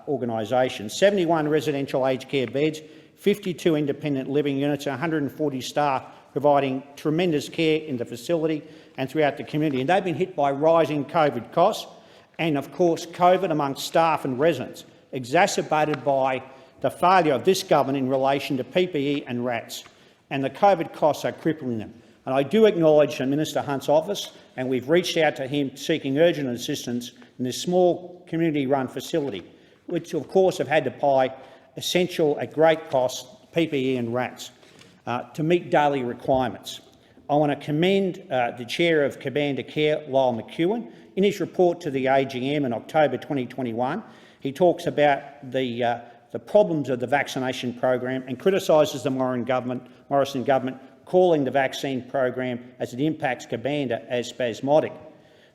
organisation. 71 residential aged care beds, 52 independent living units, 140 staff providing tremendous care in the facility and throughout the community. And they've been hit by rising COVID costs and, of course, COVID amongst staff and residents, exacerbated by the failure of this government in relation to PPE and RATs. And the COVID costs are crippling them. And I do acknowledge Minister Hunt's office, and we've reached out to him seeking urgent assistance in this small community-run facility, which of course have had to buy essential at great cost PPE and RATs to meet daily requirements. I want to commend the Chair of Kabanda Care, Lyle McEwen. In his report to the AGM in October 2021, he talks about the the problems of the vaccination program and criticises the Morrison government, calling the vaccine program as it impacts Kabanda as spasmodic.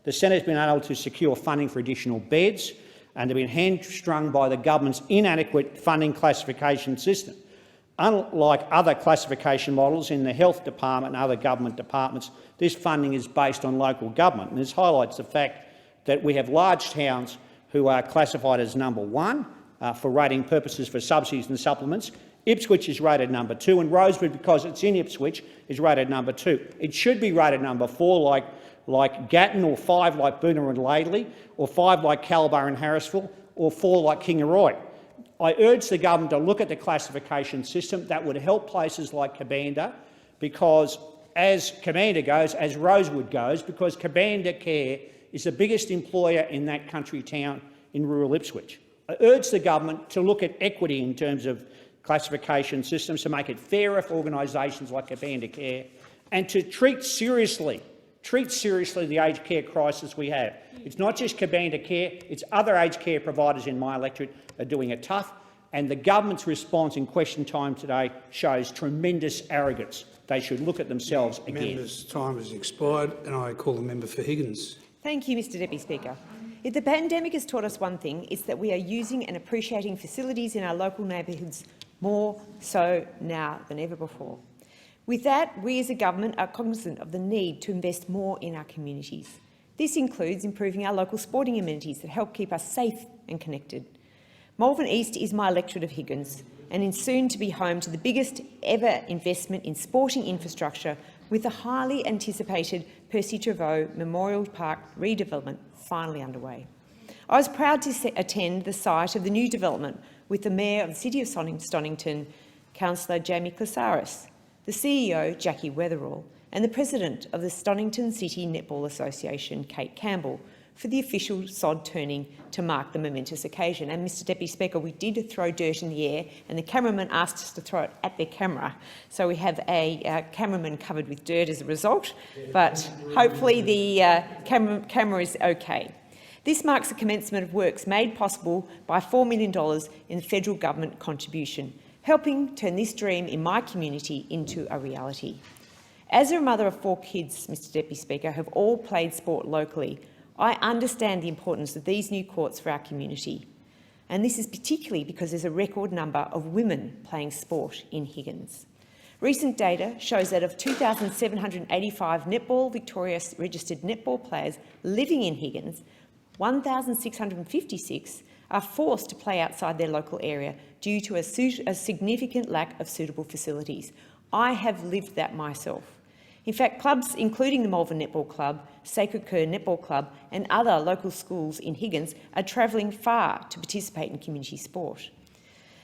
The Senate has been unable to secure funding for additional beds, and they've been hamstrung by the government's inadequate funding classification system. Unlike other classification models in the Health Department and other government departments, this funding is based on local government. And this highlights the fact that we have large towns who are classified as number 1 for rating purposes for subsidies and supplements. Ipswich is rated number 2, and Rosewood, because it's in Ipswich, is rated number 2. It should be rated number 4 like Gatton, or 5 like Boonah and Laidley, or 5 like Calabar and Harrisville, or 4 like Kingaroy. I urge the government to look at the classification system. That would help places like Kabanda, because as Kabanda goes, as Rosewood goes, because Kabanda Care is the biggest employer in that country town in rural Ipswich. I urge the government to look at equity in terms of classification systems, to make it fairer for organisations like Kabanda Care, and to treat seriously the aged care crisis we have. It's not just Kabanda Care, it's other aged care providers in my electorate are doing it tough, and the government's response in question time today shows tremendous arrogance. They should look at themselves again. Member's time has expired, and I call the member for Higgins. Thank you, Mr Deputy Speaker. If the pandemic has taught us one thing, it's that we are using and appreciating facilities in our local neighbourhoods more so now than ever before. With that, we as a government are cognizant of the need to invest more in our communities. This includes improving our local sporting amenities that help keep us safe and connected. Malvern East is my electorate of Higgins and is soon to be home to the biggest ever investment in sporting infrastructure, with the highly anticipated Percy Trevaux Memorial Park redevelopment finally underway. I was proud to attend the site of the new development with the Mayor of the City of Stonnington, Councillor Jamie Classaris, the CEO, Jackie Weatherall, and the President of the Stonnington City Netball Association, Kate Campbell, for the official sod turning to mark the momentous occasion. And, Mr Deputy Speaker, we did throw dirt in the air, and the cameraman asked us to throw it at their camera. So we have a cameraman covered with dirt as a result, but hopefully the camera is okay. This marks the commencement of works made possible by $4 million in the federal government contribution, helping turn this dream in my community into a reality. As a mother of 4 kids, Mr Deputy Speaker, have all played sport locally, I understand the importance of these new courts for our community. And this is particularly because there's a record number of women playing sport in Higgins. Recent data shows that of 2,785 Netball Victoria registered netball players living in Higgins, 1,656 are forced to play outside their local area due to a significant lack of suitable facilities. I have lived that myself. In fact, clubs including the Malvern Netball Club, Sacred Coeur Netball Club and other local schools in Higgins are travelling far to participate in community sport.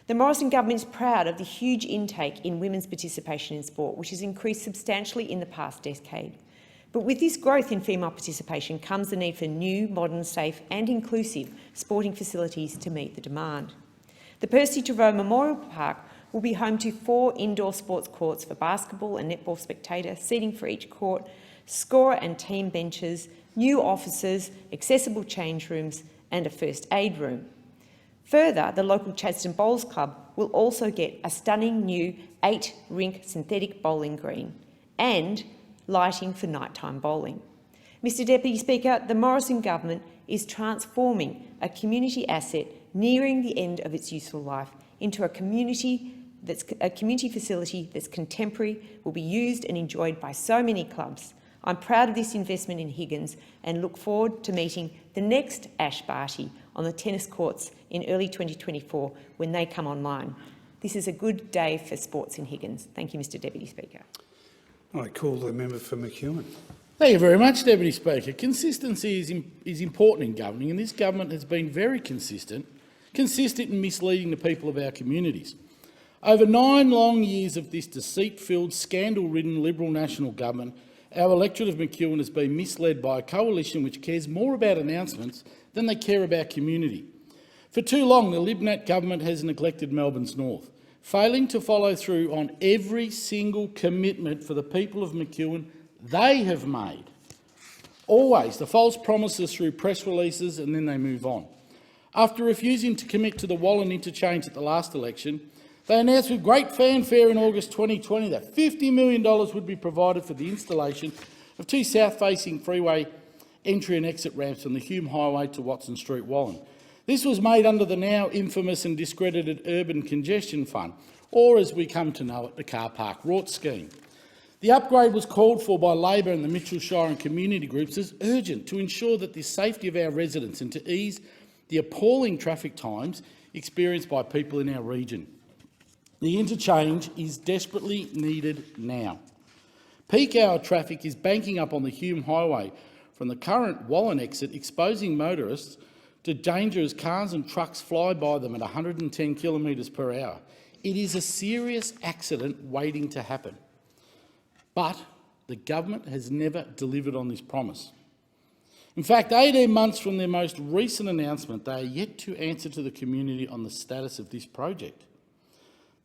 The Morrison government is proud of the huge intake in women's participation in sport, which has increased substantially in the past decade. But with this growth in female participation comes the need for new, modern, safe and inclusive sporting facilities to meet the demand. The Percy Trevaux Memorial Park will be home to 4 indoor sports courts for basketball and netball spectator, seating for each court, scorer and team benches, new offices, accessible change rooms and a first aid room. Further, the local Chadstone Bowls Club will also get a stunning new 8-rink synthetic bowling green and lighting for nighttime bowling. Mr Deputy Speaker, the Morrison government is transforming a community asset nearing the end of its useful life into a community facility that's contemporary, will be used and enjoyed by so many clubs. I'm proud of this investment in Higgins and look forward to meeting the next Ash Barty on the tennis courts in early 2024 when they come online. This is a good day for sports in Higgins. Thank you, Mr Deputy Speaker. I call the member for McEwen. Thank you very much, Deputy Speaker. Consistency is important in governing, and this government has been very consistent in misleading the people of our communities. Over 9 long years of this deceit-filled, scandal-ridden Liberal National government, our electorate of McEwen has been misled by a coalition which cares more about announcements than they care about community. For too long, the Libnat government has neglected Melbourne's North, failing to follow through on every single commitment for the people of McEwen they have made. Always the false promises through press releases and then they move on. After refusing to commit to the Wallen interchange at the last election, they announced with great fanfare in August 2020 that $50 million would be provided for the installation of 2 south-facing freeway entry and exit ramps from the Hume Highway to Watson Street, Wallen. This was made under the now infamous and discredited Urban Congestion Fund, or as we come to know it, the Car Park Rort scheme. The upgrade was called for by Labor and the Mitchell Shire and community groups as urgent to ensure that the safety of our residents and to ease the appalling traffic times experienced by people in our region. The interchange is desperately needed now. Peak hour traffic is banking up on the Hume Highway from the current Wallen exit, exposing motorists to danger as cars and trucks fly by them at 110 kilometres per hour. It is a serious accident waiting to happen. But the government has never delivered on this promise. In fact, 18 months from their most recent announcement, they are yet to answer to the community on the status of this project.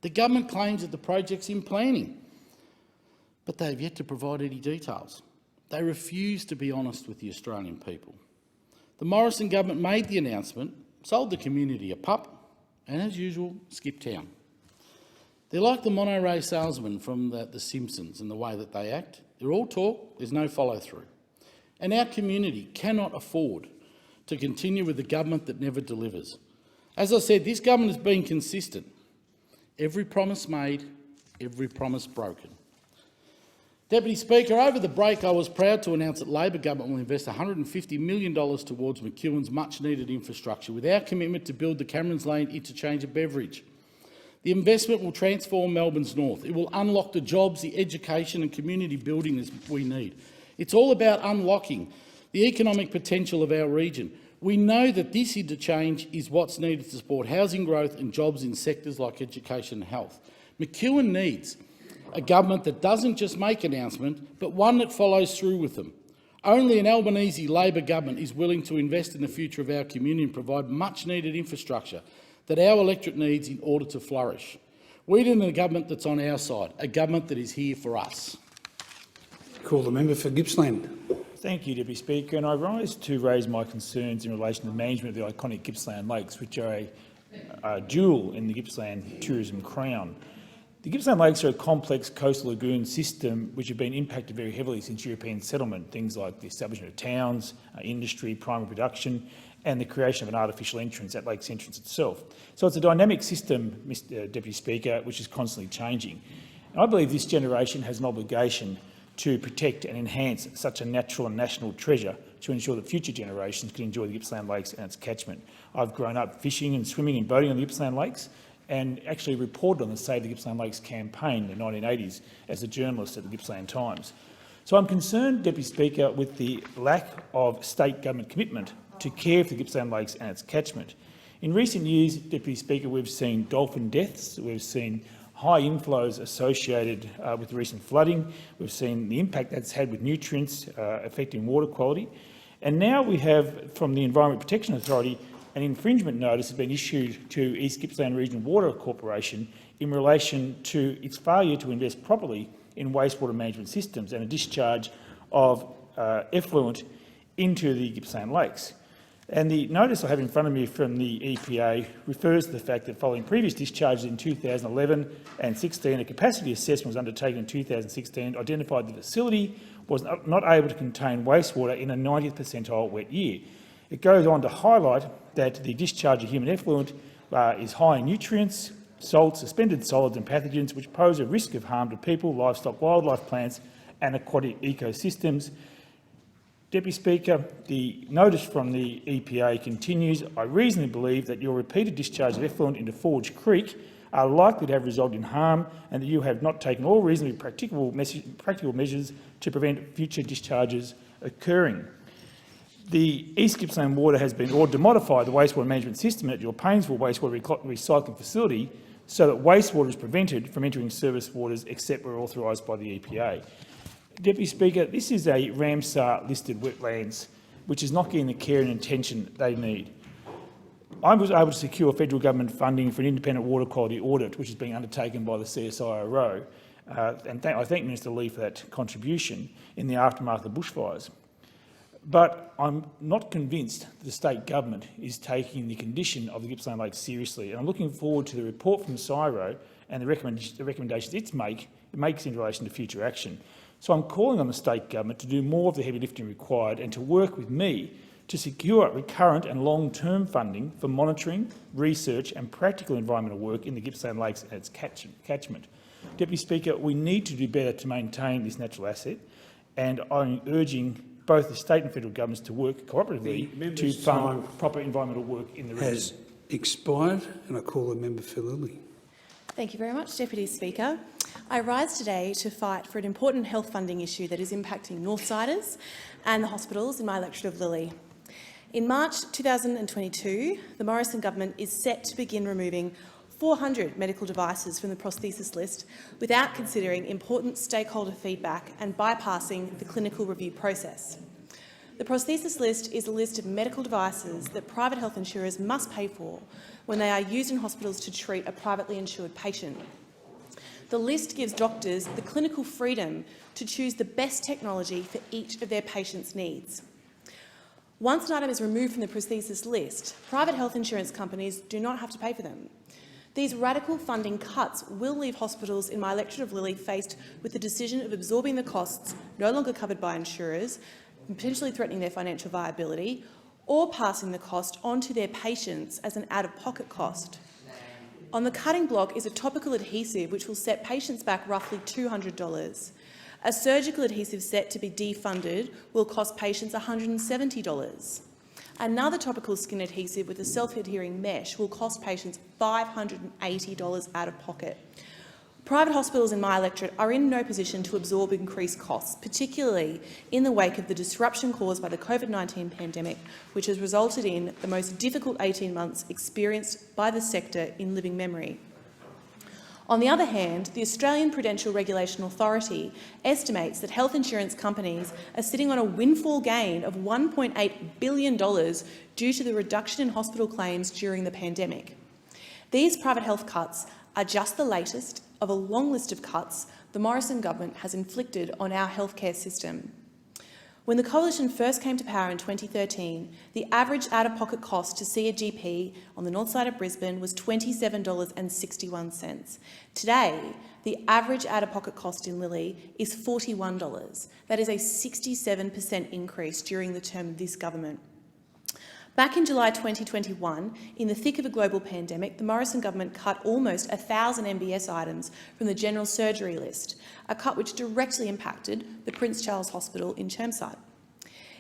The government claims that the project's in planning, but they have yet to provide any details. They refuse to be honest with the Australian people. The Morrison government made the announcement, sold the community a pup, and as usual, skipped town. They're like the monorail salesman from The Simpsons in the way that they act. They're all talk, there's no follow-through. And our community cannot afford to continue with the government that never delivers. As I said, this government has been consistent. Every promise made, every promise broken. Deputy Speaker, over the break I was proud to announce that Labor government will invest $150 million towards McEwen's much-needed infrastructure with our commitment to build the Camerons Lane interchange at Beveridge. The investment will transform Melbourne's north. It will unlock the jobs, the education and community building that we need. It's all about unlocking the economic potential of our region. We know that this interchange is what's needed to support housing growth and jobs in sectors like education and health. McEwen needs a government that doesn't just make announcements, but one that follows through with them. Only an Albanese Labor government is willing to invest in the future of our community and provide much-needed infrastructure that our electorate needs in order to flourish. We need a government that's on our side, a government that is here for us. Call the member for Gippsland. Thank you, Deputy Speaker. And I rise to raise my concerns in relation to the management of the iconic Gippsland Lakes, which are a jewel in the Gippsland tourism crown. The Gippsland Lakes are a complex coastal lagoon system which have been impacted very heavily since European settlement, things like the establishment of towns, industry, primary production, and the creation of an artificial entrance at Lakes Entrance itself. So it's a dynamic system, Mr Deputy Speaker, which is constantly changing. And I believe this generation has an obligation to protect and enhance such a natural and national treasure to ensure that future generations can enjoy the Gippsland Lakes and its catchment. I've grown up fishing and swimming and boating on the Gippsland Lakes and actually reported on the Save the Gippsland Lakes campaign in the 1980s as a journalist at the Gippsland Times. So I'm concerned, Deputy Speaker, with the lack of state government commitment to care for the Gippsland Lakes and its catchment. In recent years, Deputy Speaker, we've seen dolphin deaths, we've seen high inflows associated with recent flooding, we've seen the impact that's had with nutrients affecting water quality, and now we have, from the Environment Protection Authority, an infringement notice has been issued to East Gippsland Regional Water Corporation in relation to its failure to invest properly in wastewater management systems and a discharge of effluent into the Gippsland Lakes. And the notice I have in front of me from the EPA refers to the fact that following previous discharges in 2011 and 16, a capacity assessment was undertaken in 2016, identified the facility was not able to contain wastewater in a 90th percentile wet year. It goes on to highlight that the discharge of human effluent is high in nutrients, salts, suspended solids and pathogens which pose a risk of harm to people, livestock, wildlife, plants and aquatic ecosystems. Deputy Speaker, the notice from the EPA continues. I reasonably believe that your repeated discharge of effluent into Forge Creek are likely to have resulted in harm and that you have not taken all reasonably practical measures to prevent future discharges occurring. The East Gippsland Water has been ordered to modify the wastewater management system at your Paynesville wastewater recycling facility so that wastewater is prevented from entering service waters except where authorised by the EPA. Deputy Speaker, this is a Ramsar-listed wetlands which is not getting the care and attention they need. I was able to secure federal government funding for an independent water quality audit which is being undertaken by the CSIRO, and I thank Minister Lee for that contribution in the aftermath of the bushfires. But I'm not convinced the state government is taking the condition of the Gippsland Lakes seriously, and I'm looking forward to the report from CSIRO and the recommendations it makes in relation to future action. So I'm calling on the state government to do more of the heavy lifting required and to work with me to secure recurrent and long-term funding for monitoring, research and practical environmental work in the Gippsland Lakes and its catchment. Deputy Speaker, we need to do better to maintain this natural asset, and I'm urging both the state and federal governments to work cooperatively to fund proper environmental work in the region. Has expired, and I call the member for Lilley. Thank you very much, Deputy Speaker. I rise today to fight for an important health funding issue that is impacting Northsiders and the hospitals in my electorate of Lilley. In March 2022, the Morrison government is set to begin removing 400 medical devices from the prosthesis list without considering important stakeholder feedback and bypassing the clinical review process. The prosthesis list is a list of medical devices that private health insurers must pay for when they are used in hospitals to treat a privately insured patient. The list gives doctors the clinical freedom to choose the best technology for each of their patients' needs. Once an item is removed from the prosthesis list, private health insurance companies do not have to pay for them. These radical funding cuts will leave hospitals in my electorate of Lilley faced with the decision of absorbing the costs no longer covered by insurers, potentially threatening their financial viability, or passing the cost on to their patients as an out-of-pocket cost. On the cutting block is a topical adhesive which will set patients back roughly $200. A surgical adhesive set to be defunded will cost patients $170. Another topical skin adhesive with a self-adhering mesh will cost patients $580 out of pocket. Private hospitals in my electorate are in no position to absorb increased costs, particularly in the wake of the disruption caused by the COVID-19 pandemic, which has resulted in the most difficult 18 months experienced by the sector in living memory. On the other hand, the Australian Prudential Regulation Authority estimates that health insurance companies are sitting on a windfall gain of $1.8 billion due to the reduction in hospital claims during the pandemic. These private health cuts are just the latest of a long list of cuts the Morrison government has inflicted on our healthcare system. When the Coalition first came to power in 2013, the average out-of-pocket cost to see a GP on the north side of Brisbane was $27.61. Today, the average out-of-pocket cost in Lilley is $41. That is a 67% increase during the term of this government. Back in July 2021, in the thick of a global pandemic, the Morrison government cut almost 1,000 MBS items from the general surgery list, a cut which directly impacted the Prince Charles Hospital in Chermside.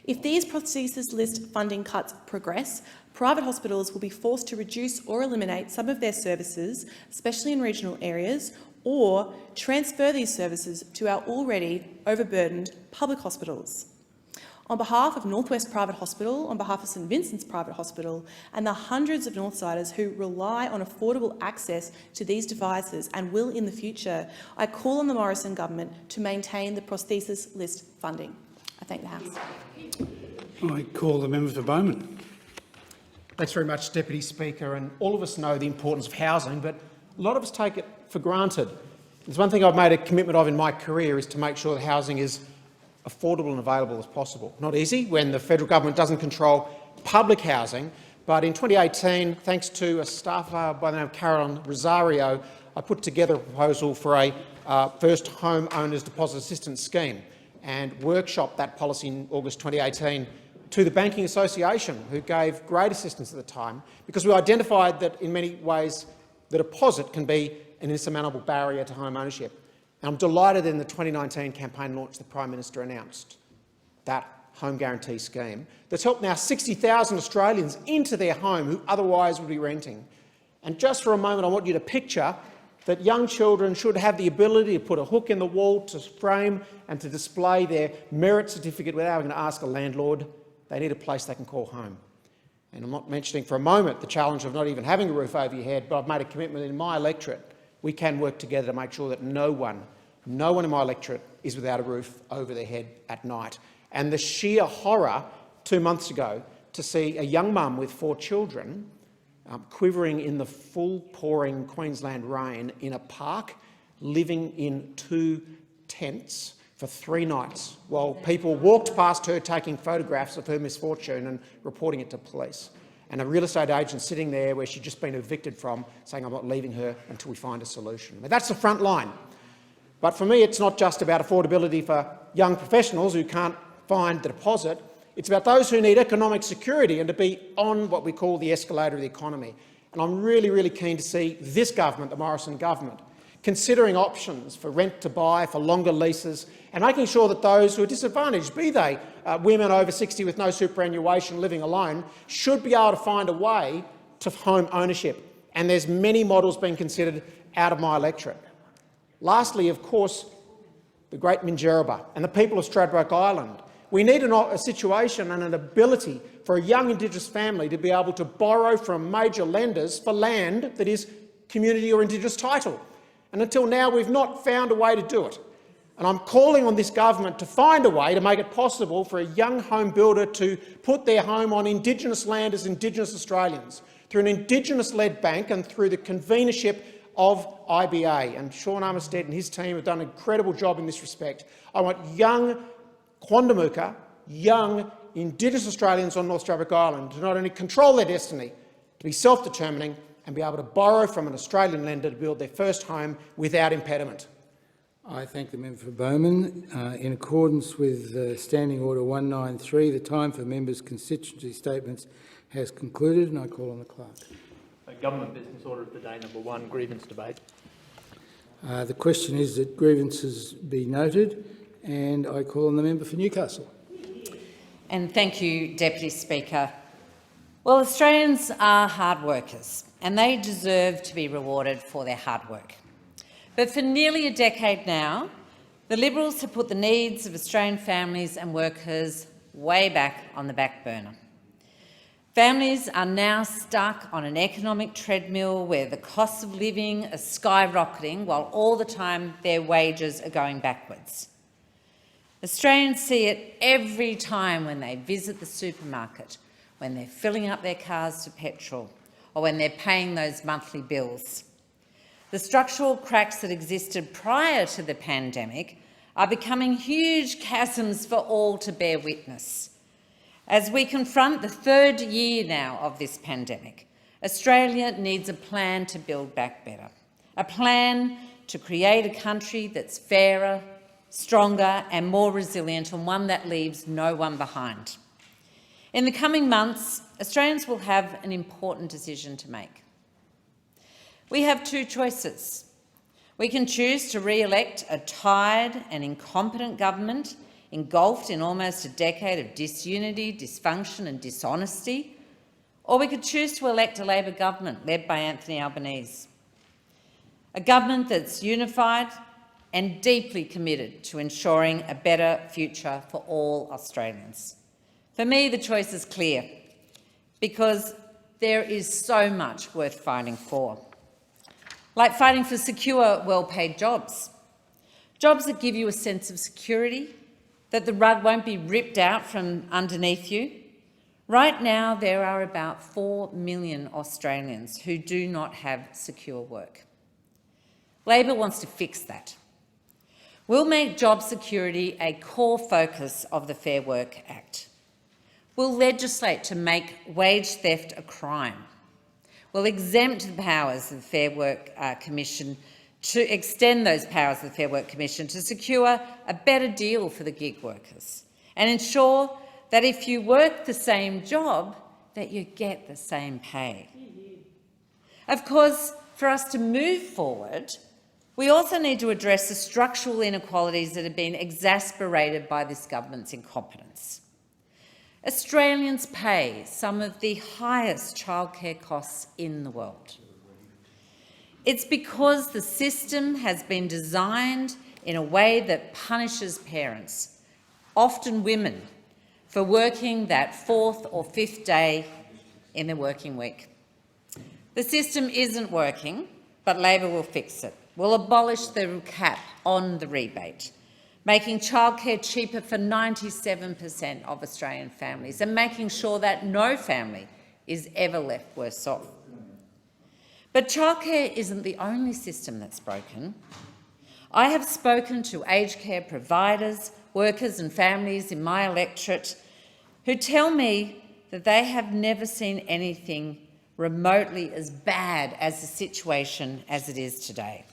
If these prosthesis list funding cuts progress, private hospitals will be forced to reduce or eliminate some of their services, especially in regional areas, or transfer these services to our already overburdened public hospitals. On behalf of Northwest Private Hospital, on behalf of St Vincent's Private Hospital and the hundreds of Northsiders who rely on affordable access to these devices and will in the future, I call on the Morrison government to maintain the prosthesis list funding. I thank the House. I call the member for Bowman. Thanks very much, Deputy Speaker. And all of us know the importance of housing, but a lot of us take it for granted. There's one thing I've made a commitment of in my career is to make sure that housing is affordable and available as possible. Not easy when the federal government doesn't control public housing, but in 2018, thanks to a staffer by the name of Carolyn Rosario, I put together a proposal for a first home owners deposit assistance scheme and workshopped that policy in August 2018 to the Banking Association, who gave great assistance at the time, because we identified that in many ways the deposit can be an insurmountable barrier to home ownership. And I'm delighted in the 2019 campaign launch the Prime Minister announced that home guarantee scheme that's helped now 60,000 Australians into their home who otherwise would be renting. And just for a moment, I want you to picture that young children should have the ability to put a hook in the wall to frame and to display their merit certificate without having to ask a landlord. They need a place they can call home. And I'm not mentioning for a moment the challenge of not even having a roof over your head, but I've made a commitment in my electorate. We can work together to make sure that no one in my electorate is without a roof over their head at night. And the sheer horror 2 months ago to see a young mum with 4 children quivering in the full pouring Queensland rain in a park, living in 2 tents for 3 nights while people walked past her taking photographs of her misfortune and reporting it to police. And a real estate agent sitting there where she'd just been evicted from saying, I'm not leaving her until we find a solution. Now, that's the front line. But for me, it's not just about affordability for young professionals who can't find the deposit. It's about those who need economic security and to be on what we call the escalator of the economy. And I'm really, really keen to see this government, the Morrison government, considering options for rent to buy, for longer leases, and making sure that those who are disadvantaged, be they women over 60 with no superannuation living alone, should be able to find a way to home ownership. And there's many models being considered out of my electorate. Lastly, of course, the great Minjerribah and the people of Stradbroke Island. We need a situation and an ability for a young Indigenous family to be able to borrow from major lenders for land that is community or Indigenous title. And until now, we've not found a way to do it. And I'm calling on this government to find a way to make it possible for a young home builder to put their home on Indigenous land as Indigenous Australians, through an Indigenous-led bank and through the convenership of IBA. And Sean Armistead and his team have done an incredible job in this respect. I want young Quandamooka, young Indigenous Australians on North Stradbroke Island to not only control their destiny, to be self-determining and be able to borrow from an Australian lender to build their first home without impediment. I thank the member for Bowman. In accordance with Standing Order 193, the time for members' constituency statements has concluded, and I call on the clerk. Government Business Order of the Day, number 1, grievance debate. The question is that grievances be noted, and I call on the member for Newcastle. And thank you, Deputy Speaker. Well, Australians are hard workers, and they deserve to be rewarded for their hard work. But for nearly a decade now, the Liberals have put the needs of Australian families and workers way back on the back burner. Families are now stuck on an economic treadmill where the costs of living are skyrocketing while all the time their wages are going backwards. Australians see it every time when they visit the supermarket, when they're filling up their cars to petrol, or when they're paying those monthly bills. The structural cracks that existed prior to the pandemic are becoming huge chasms for all to bear witness. As we confront the 3rd year now of this pandemic, Australia needs a plan to build back better, a plan to create a country that's fairer, stronger and more resilient, and one that leaves no one behind. In the coming months, Australians will have an important decision to make. We have 2 choices. We can choose to re-elect a tired and incompetent government engulfed in almost a decade of disunity, dysfunction and dishonesty, or we could choose to elect a Labor government led by Anthony Albanese, a government that's unified and deeply committed to ensuring a better future for all Australians. For me, the choice is clear, because there is so much worth fighting for. Like fighting for secure, well-paid jobs. Jobs that give you a sense of security, that the rug won't be ripped out from underneath you. Right now, there are about 4 million Australians who do not have secure work. Labor wants to fix that. We'll make job security a core focus of the Fair Work Act. We'll legislate to make wage theft a crime. We'll exempt the powers of the Fair Work Commission, to extend those powers of the Fair Work Commission to secure a better deal for the gig workers and ensure that if you work the same job, that you get the same pay. Of course, for us to move forward, we also need to address the structural inequalities that have been exacerbated by this government's incompetence. Australians pay some of the highest childcare costs in the world. It's because the system has been designed in a way that punishes parents, often women, for working that 4th or 5th day in the working week. The system isn't working, but Labor will fix it. We'll abolish the cap on the rebate, making childcare cheaper for 97% of Australian families and making sure that no family is ever left worse off. But childcare isn't the only system that's broken. I have spoken to aged care providers, workers and families in my electorate who tell me that they have never seen anything remotely as bad as the situation as it is today.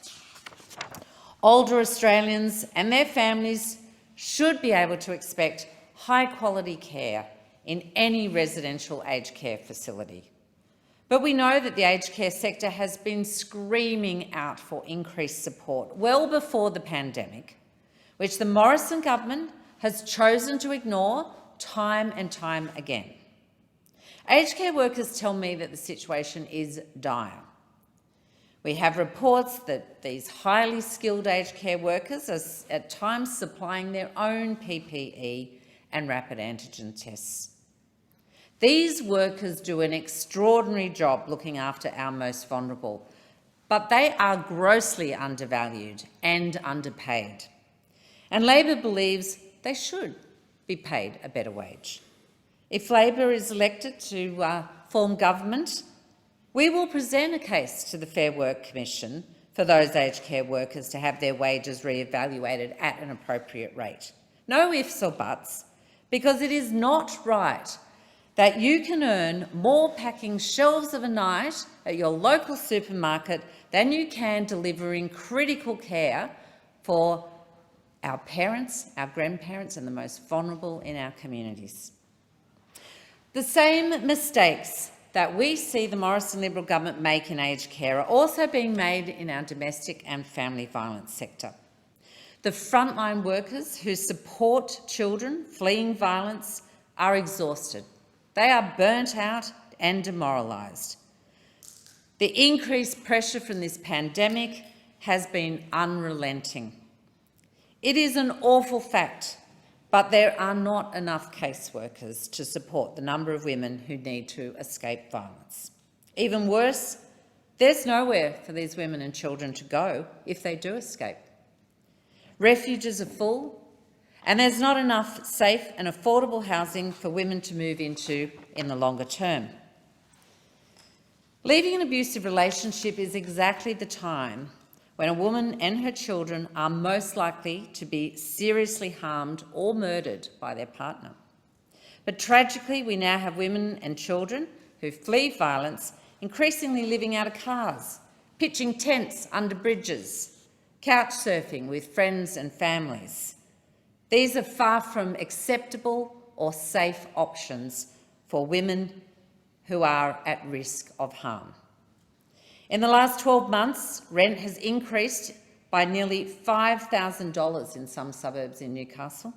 Older Australians and their families should be able to expect high-quality care in any residential aged care facility. But we know that the aged care sector has been screaming out for increased support well before the pandemic, which the Morrison government has chosen to ignore time and time again. Aged care workers tell me that the situation is dire. We have reports that these highly skilled aged care workers are at times supplying their own PPE and rapid antigen tests. These workers do an extraordinary job looking after our most vulnerable, but they are grossly undervalued and underpaid. And Labor believes they should be paid a better wage. If Labor is elected to form government, we will present a case to the Fair Work Commission for those aged care workers to have their wages re-evaluated at an appropriate rate. No ifs or buts, because it is not right that you can earn more packing shelves of a night at your local supermarket than you can delivering critical care for our parents, our grandparents and the most vulnerable in our communities. The same mistakes that we see the Morrison Liberal government make in aged care are also being made in our domestic and family violence sector. The frontline workers who support children fleeing violence are exhausted. They are burnt out and demoralised. The increased pressure from this pandemic has been unrelenting. It is an awful fact, but there are not enough caseworkers to support the number of women who need to escape violence. Even worse, there's nowhere for these women and children to go if they do escape. Refuges are full, and there's not enough safe and affordable housing for women to move into in the longer term. Leaving an abusive relationship is exactly the time when a woman and her children are most likely to be seriously harmed or murdered by their partner. But tragically, we now have women and children who flee violence increasingly living out of cars, pitching tents under bridges, couch surfing with friends and families. These are far from acceptable or safe options for women who are at risk of harm. In the last 12 months, rent has increased by nearly $5,000 in some suburbs in Newcastle.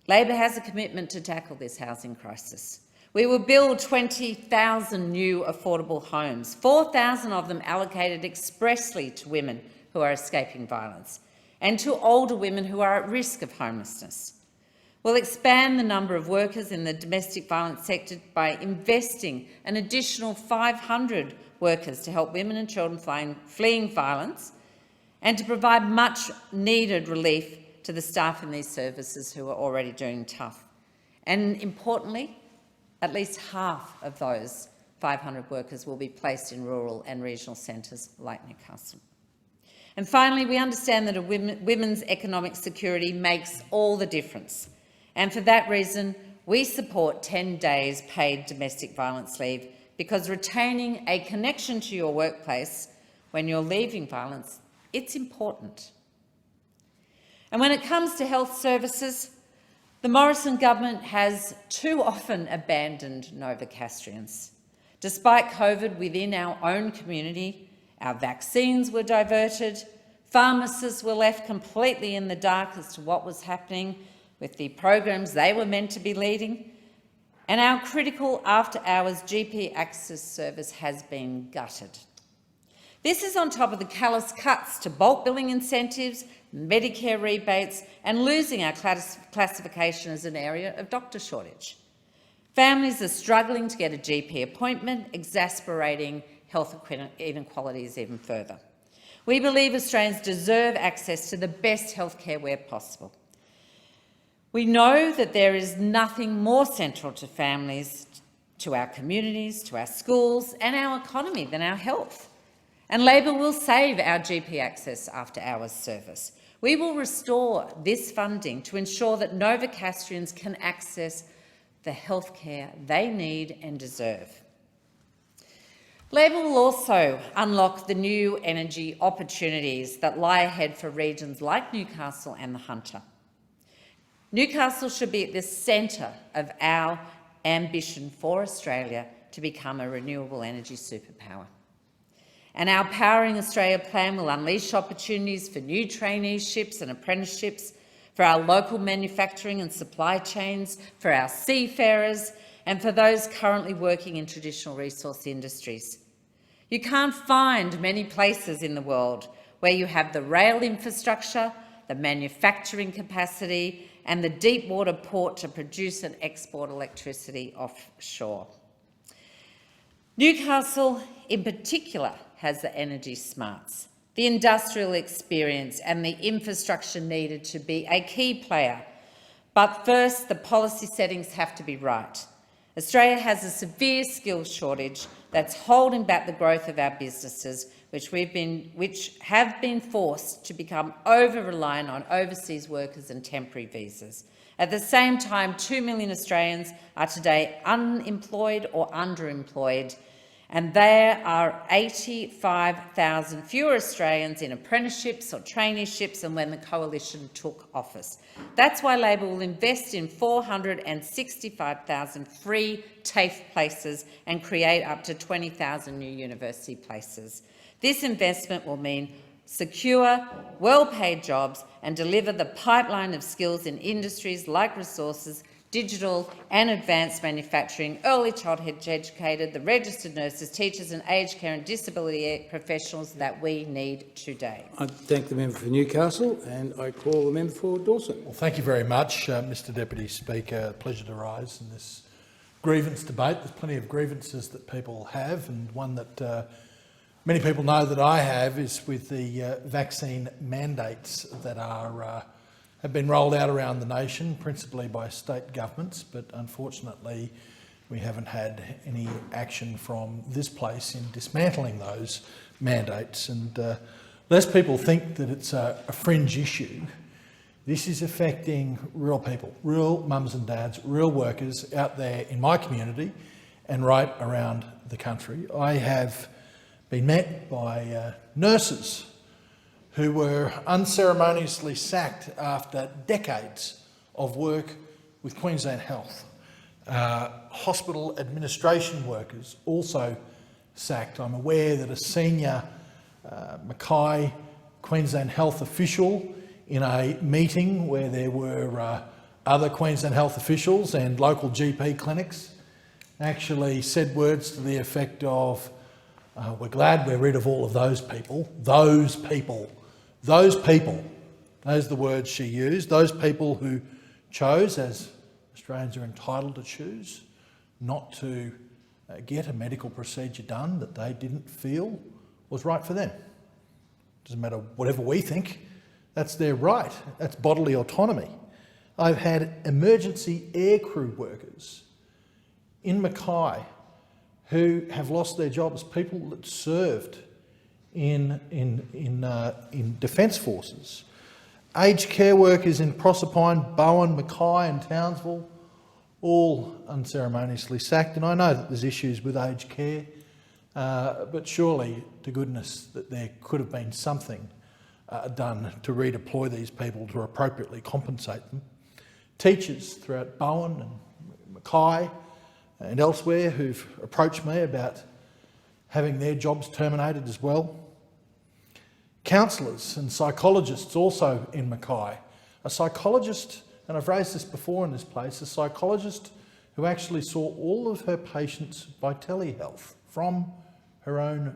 Labor has a commitment to tackle this housing crisis. We will build 20,000 new affordable homes, 4,000 of them allocated expressly to women who are escaping violence and to older women who are at risk of homelessness. We'll expand the number of workers in the domestic violence sector by investing an additional 500 workers to help women and children fleeing violence and to provide much-needed relief to the staff in these services who are already doing tough. And importantly, at least half of those 500 workers will be placed in rural and regional centres like Newcastle. And finally, we understand that women's economic security makes all the difference. And for that reason, we support 10 days paid domestic violence leave, because retaining a connection to your workplace when you're leaving violence, it's important. And when it comes to health services, the Morrison government has too often abandoned Novocastrians. Despite COVID within our own community, our vaccines were diverted, pharmacists were left completely in the dark as to what was happening with the programs they were meant to be leading, and our critical after-hours GP access service has been gutted. This is on top of the callous cuts to bulk billing incentives, Medicare rebates, and losing our classification as an area of doctor shortage. Families are struggling to get a GP appointment, exasperating health inequalities even further. We believe Australians deserve access to the best healthcare where possible. We know that there is nothing more central to families, to our communities, to our schools and our economy than our health. And Labor will save our GP access after hours service. We will restore this funding to ensure that Novocastrians can access the healthcare they need and deserve. Labor will also unlock the new energy opportunities that lie ahead for regions like Newcastle and the Hunter. Newcastle should be at the centre of our ambition for Australia to become a renewable energy superpower. And our Powering Australia plan will unleash opportunities for new traineeships and apprenticeships, for our local manufacturing and supply chains, for our seafarers, and for those currently working in traditional resource industries. You can't find many places in the world where you have the rail infrastructure, the manufacturing capacity, and the deep water port to produce and export electricity offshore. Newcastle, in particular, has the energy smarts, the industrial experience and the infrastructure needed to be a key player. But first, the policy settings have to be right. Australia has a severe skills shortage that's holding back the growth of our businesses, which have been forced to become over-reliant on overseas workers and temporary visas. At the same time, 2 million Australians are today unemployed or underemployed, and there are 85,000 fewer Australians in apprenticeships or traineeships than when the Coalition took office. That's why Labor will invest in 465,000 free TAFE places and create up to 20,000 new university places. This investment will mean secure, well-paid jobs and deliver the pipeline of skills in industries like resources, digital and advanced manufacturing, early childhood educated, the registered nurses, teachers and aged care and disability professionals that we need today. I thank the member for Newcastle and I call the member for Dawson. Well, thank you very much, Mr Deputy Speaker. Pleasure to rise in this grievance debate. There's plenty of grievances that people have, and one that many people know that I have is with the vaccine mandates that have been rolled out around the nation, principally by state governments, but unfortunately we haven't had any action from this place in dismantling those mandates. And lest people think that it's a fringe issue, this is affecting real people, real mums and dads, real workers out there in my community and right around the country. I have been met by nurses who were unceremoniously sacked after decades of work with Queensland Health. Hospital administration workers also sacked. I'm aware that a senior Mackay Queensland Health official in a meeting where there were other Queensland Health officials and local GP clinics actually said words to the effect of, we're glad we're rid of all of those people, those are the words she used, those people who chose, as Australians are entitled to choose, not to get a medical procedure done that they didn't feel was right for them. Doesn't matter whatever we think, that's their right, that's bodily autonomy. I've had emergency aircrew workers in Mackay who have lost their jobs, people that served in defence forces, aged care workers in Proserpine, Bowen, Mackay and Townsville, all unceremoniously sacked. And I know that there's issues with aged care, but surely to goodness that there could have been something done to redeploy these people to appropriately compensate them. Teachers throughout Bowen and Mackay and elsewhere who've approached me about having their jobs terminated as well. Counsellors and psychologists also in Mackay. A psychologist, and I've raised this before in this place, a psychologist who actually saw all of her patients by telehealth from her own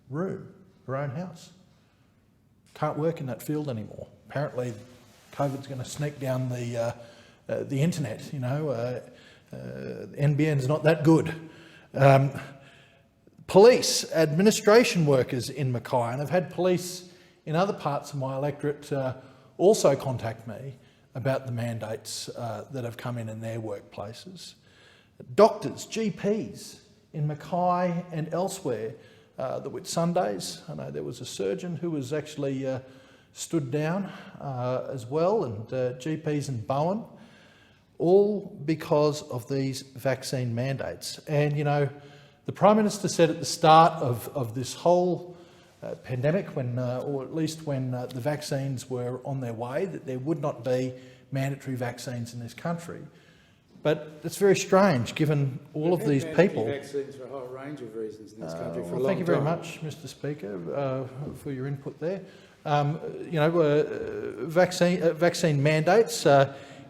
room, her own house. Can't work in that field anymore. Apparently COVID's going to sneak down the internet, you know. NBN's not that good. Police, administration workers in Mackay, and I've had police in other parts of my electorate also contact me about the mandates that have come in their workplaces. Doctors, GPs in Mackay and elsewhere the Whitsundays. I know there was a surgeon who was actually stood down as well, and GPs in Bowen, all because of these vaccine mandates. And, you know, the Prime Minister said at the start of this whole pandemic, when, or at least when the vaccines were on their way, that there would not be mandatory vaccines in this country. But it's very strange, given all of these people. Vaccines for a whole range of reasons in this country for a long time. Thank you very much, Mr. Speaker, for your input there. You know, vaccine mandates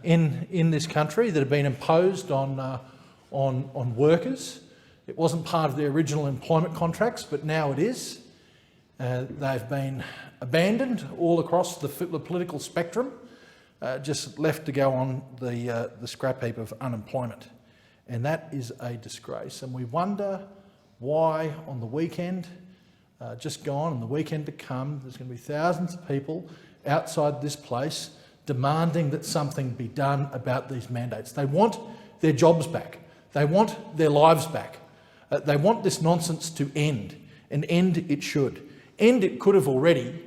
in this country that have been imposed on workers. It wasn't part of the original employment contracts, but now it is. They've been abandoned all across the political spectrum, just left to go on the scrap heap of unemployment. And that is a disgrace. And we wonder why on the weekend, just gone, and the weekend to come, there's going to be thousands of people outside this place demanding that something be done about these mandates. They want their jobs back. They want their lives back. They want this nonsense to end, and end it should. End it could have already.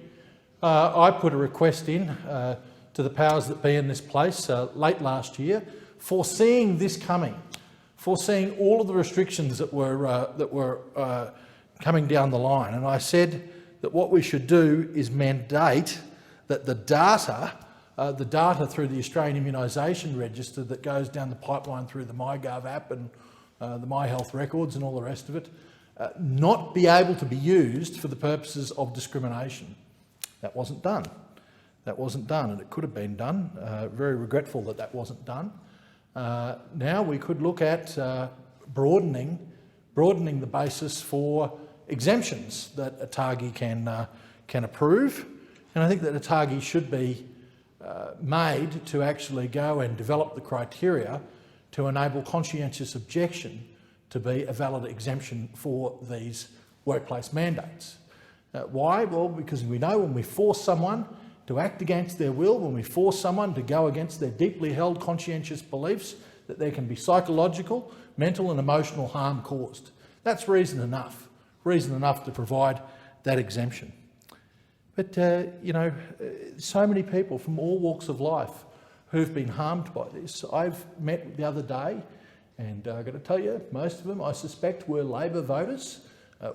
I put a request in to the powers that be in this place late last year, foreseeing this coming, foreseeing all of the restrictions that were coming down the line. And I said that what we should do is mandate that the data through the Australian Immunisation Register that goes down the pipeline through the MyGov app and the My Health records and all the rest of it, not be able to be used for the purposes of discrimination. That wasn't done. That wasn't done, and it could have been done. Very regretful that that wasn't done. Now we could look at broadening the basis for exemptions that ATAGI can approve, and I think that ATAGI should be made to actually go and develop the criteria to enable conscientious objection to be a valid exemption for these workplace mandates. Why? Well, because we know when we force someone to act against their will, when we force someone to go against their deeply held conscientious beliefs, that there can be psychological, mental and emotional harm caused. That's reason enough to provide that exemption. But, you know, so many people from all walks of life who've been harmed by this. I've met the other day, and I've got to tell you, most of them, I suspect, were Labor voters,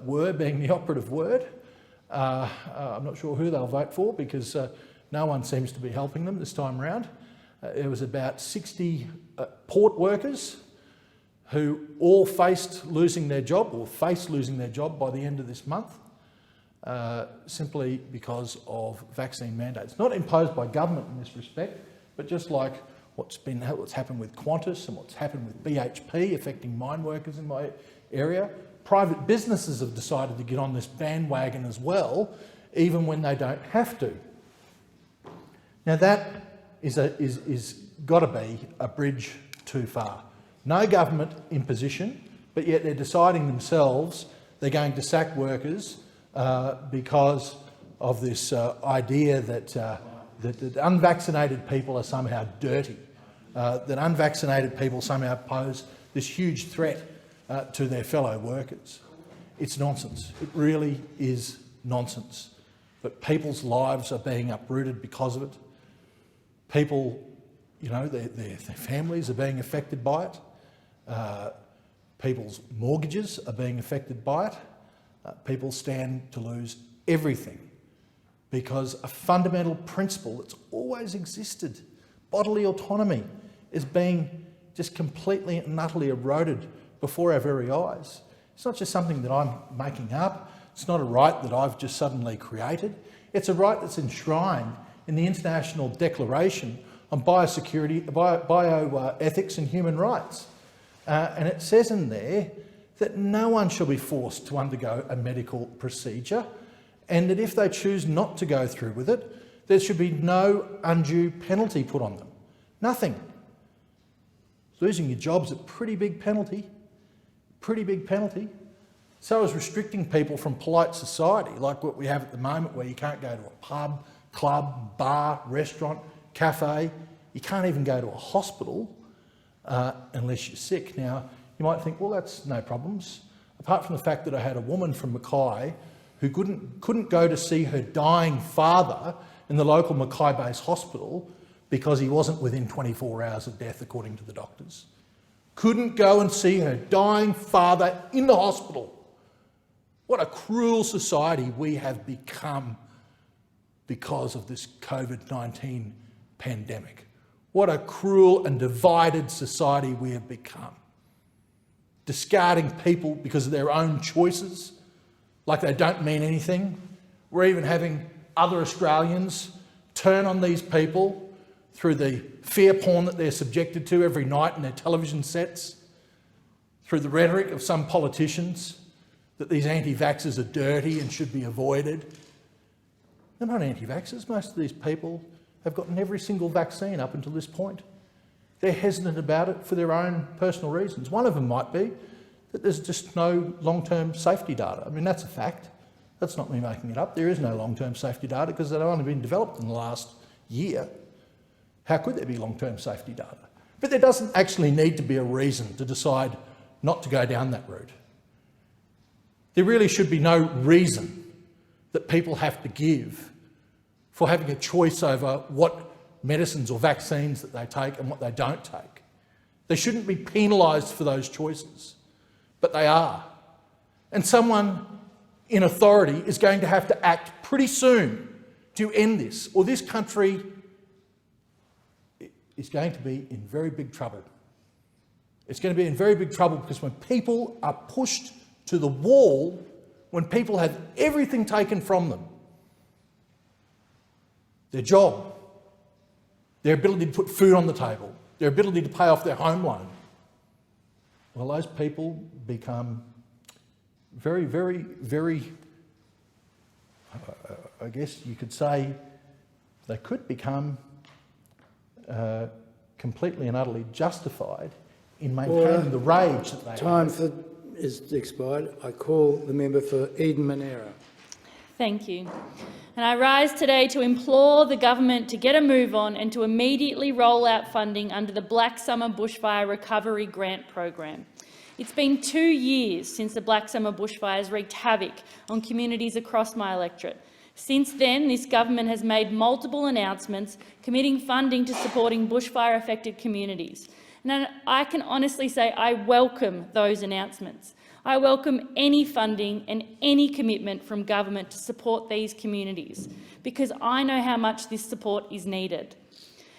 were being the operative word. I'm not sure who they'll vote for because no one seems to be helping them this time around. There was about 60 port workers who all faced losing their job or face losing their job by the end of this month, simply because of vaccine mandates. Not imposed by government in this respect, but just like what's happened with Qantas and what's happened with BHP affecting mine workers in my area. Private businesses have decided to get on this bandwagon as well, even when they don't have to. Now that is got to be a bridge too far. No government imposition, but yet they're deciding themselves they're going to sack workers because of this idea that unvaccinated people are somehow dirty, that unvaccinated people somehow pose this huge threat to their fellow workers. It's nonsense. It really is nonsense. But people's lives are being uprooted because of it. People, you know, their families are being affected by it. People's mortgages are being affected by it. People stand to lose everything because a fundamental principle that's always existed, bodily autonomy, is being just completely and utterly eroded before our very eyes. It's not just something that I'm making up. It's not a right that I've just suddenly created. It's a right that's enshrined in the International Declaration on Biosecurity, Bioethics and Human Rights. And it says in there that no one shall be forced to undergo a medical procedure, and that if they choose not to go through with it, there should be no undue penalty put on them. Nothing. Losing your job's a pretty big penalty. Pretty big penalty. So is restricting people from polite society, like what we have at the moment, where you can't go to a pub, club, bar, restaurant, cafe. You can't even go to a hospital unless you're sick. Now, you might think, well, that's no problems. apart from the fact that I had a woman from Mackay who couldn't go to see her dying father in the local Mackay-based hospital because he wasn't within 24 hours of death, according to the doctors. Couldn't go and see her dying father in the hospital. What a cruel society we have become because of this COVID-19 pandemic. What a cruel and divided society we have become. Discarding people because of their own choices, like they don't mean anything. We're even having other Australians turn on these people through the fear porn that they're subjected to every night in their television sets, through the rhetoric of some politicians that these anti-vaxxers are dirty and should be avoided. They're not anti-vaxxers. Most of these people have gotten every single vaccine up until this point. They're hesitant about it for their own personal reasons. One of them might be that there's just no long-term safety data. I mean, that's a fact. That's not me making it up. There is no long-term safety data because they've only been developed in the last year. How could there be long-term safety data? But there doesn't actually need to be a reason to decide not to go down that route. There really should be no reason that people have to give for having a choice over what medicines or vaccines that they take and what they don't take. They shouldn't be penalised for those choices, but they are. And someone in authority is going to have to act pretty soon to end this, or this country is going to be in very big trouble. It's going to be in very big trouble because when people are pushed to the wall, when people have everything taken from them, their job, their ability to put food on the table, their ability to pay off their home loan, well, those people become very, very, very, I guess you could say, they could become completely and utterly justified in maintaining the rage that they Time have. is expired. I call the member for Eden Monaro. Thank you. And I rise today to implore the government to get a move on and to immediately roll out funding under the Black Summer Bushfire Recovery Grant Program. It's been 2 years since the Black Summer bushfires wreaked havoc on communities across my electorate. Since then, this government has made multiple announcements committing funding to supporting bushfire-affected communities. And I can honestly say I welcome those announcements. I welcome any funding and any commitment from government to support these communities, because I know how much this support is needed.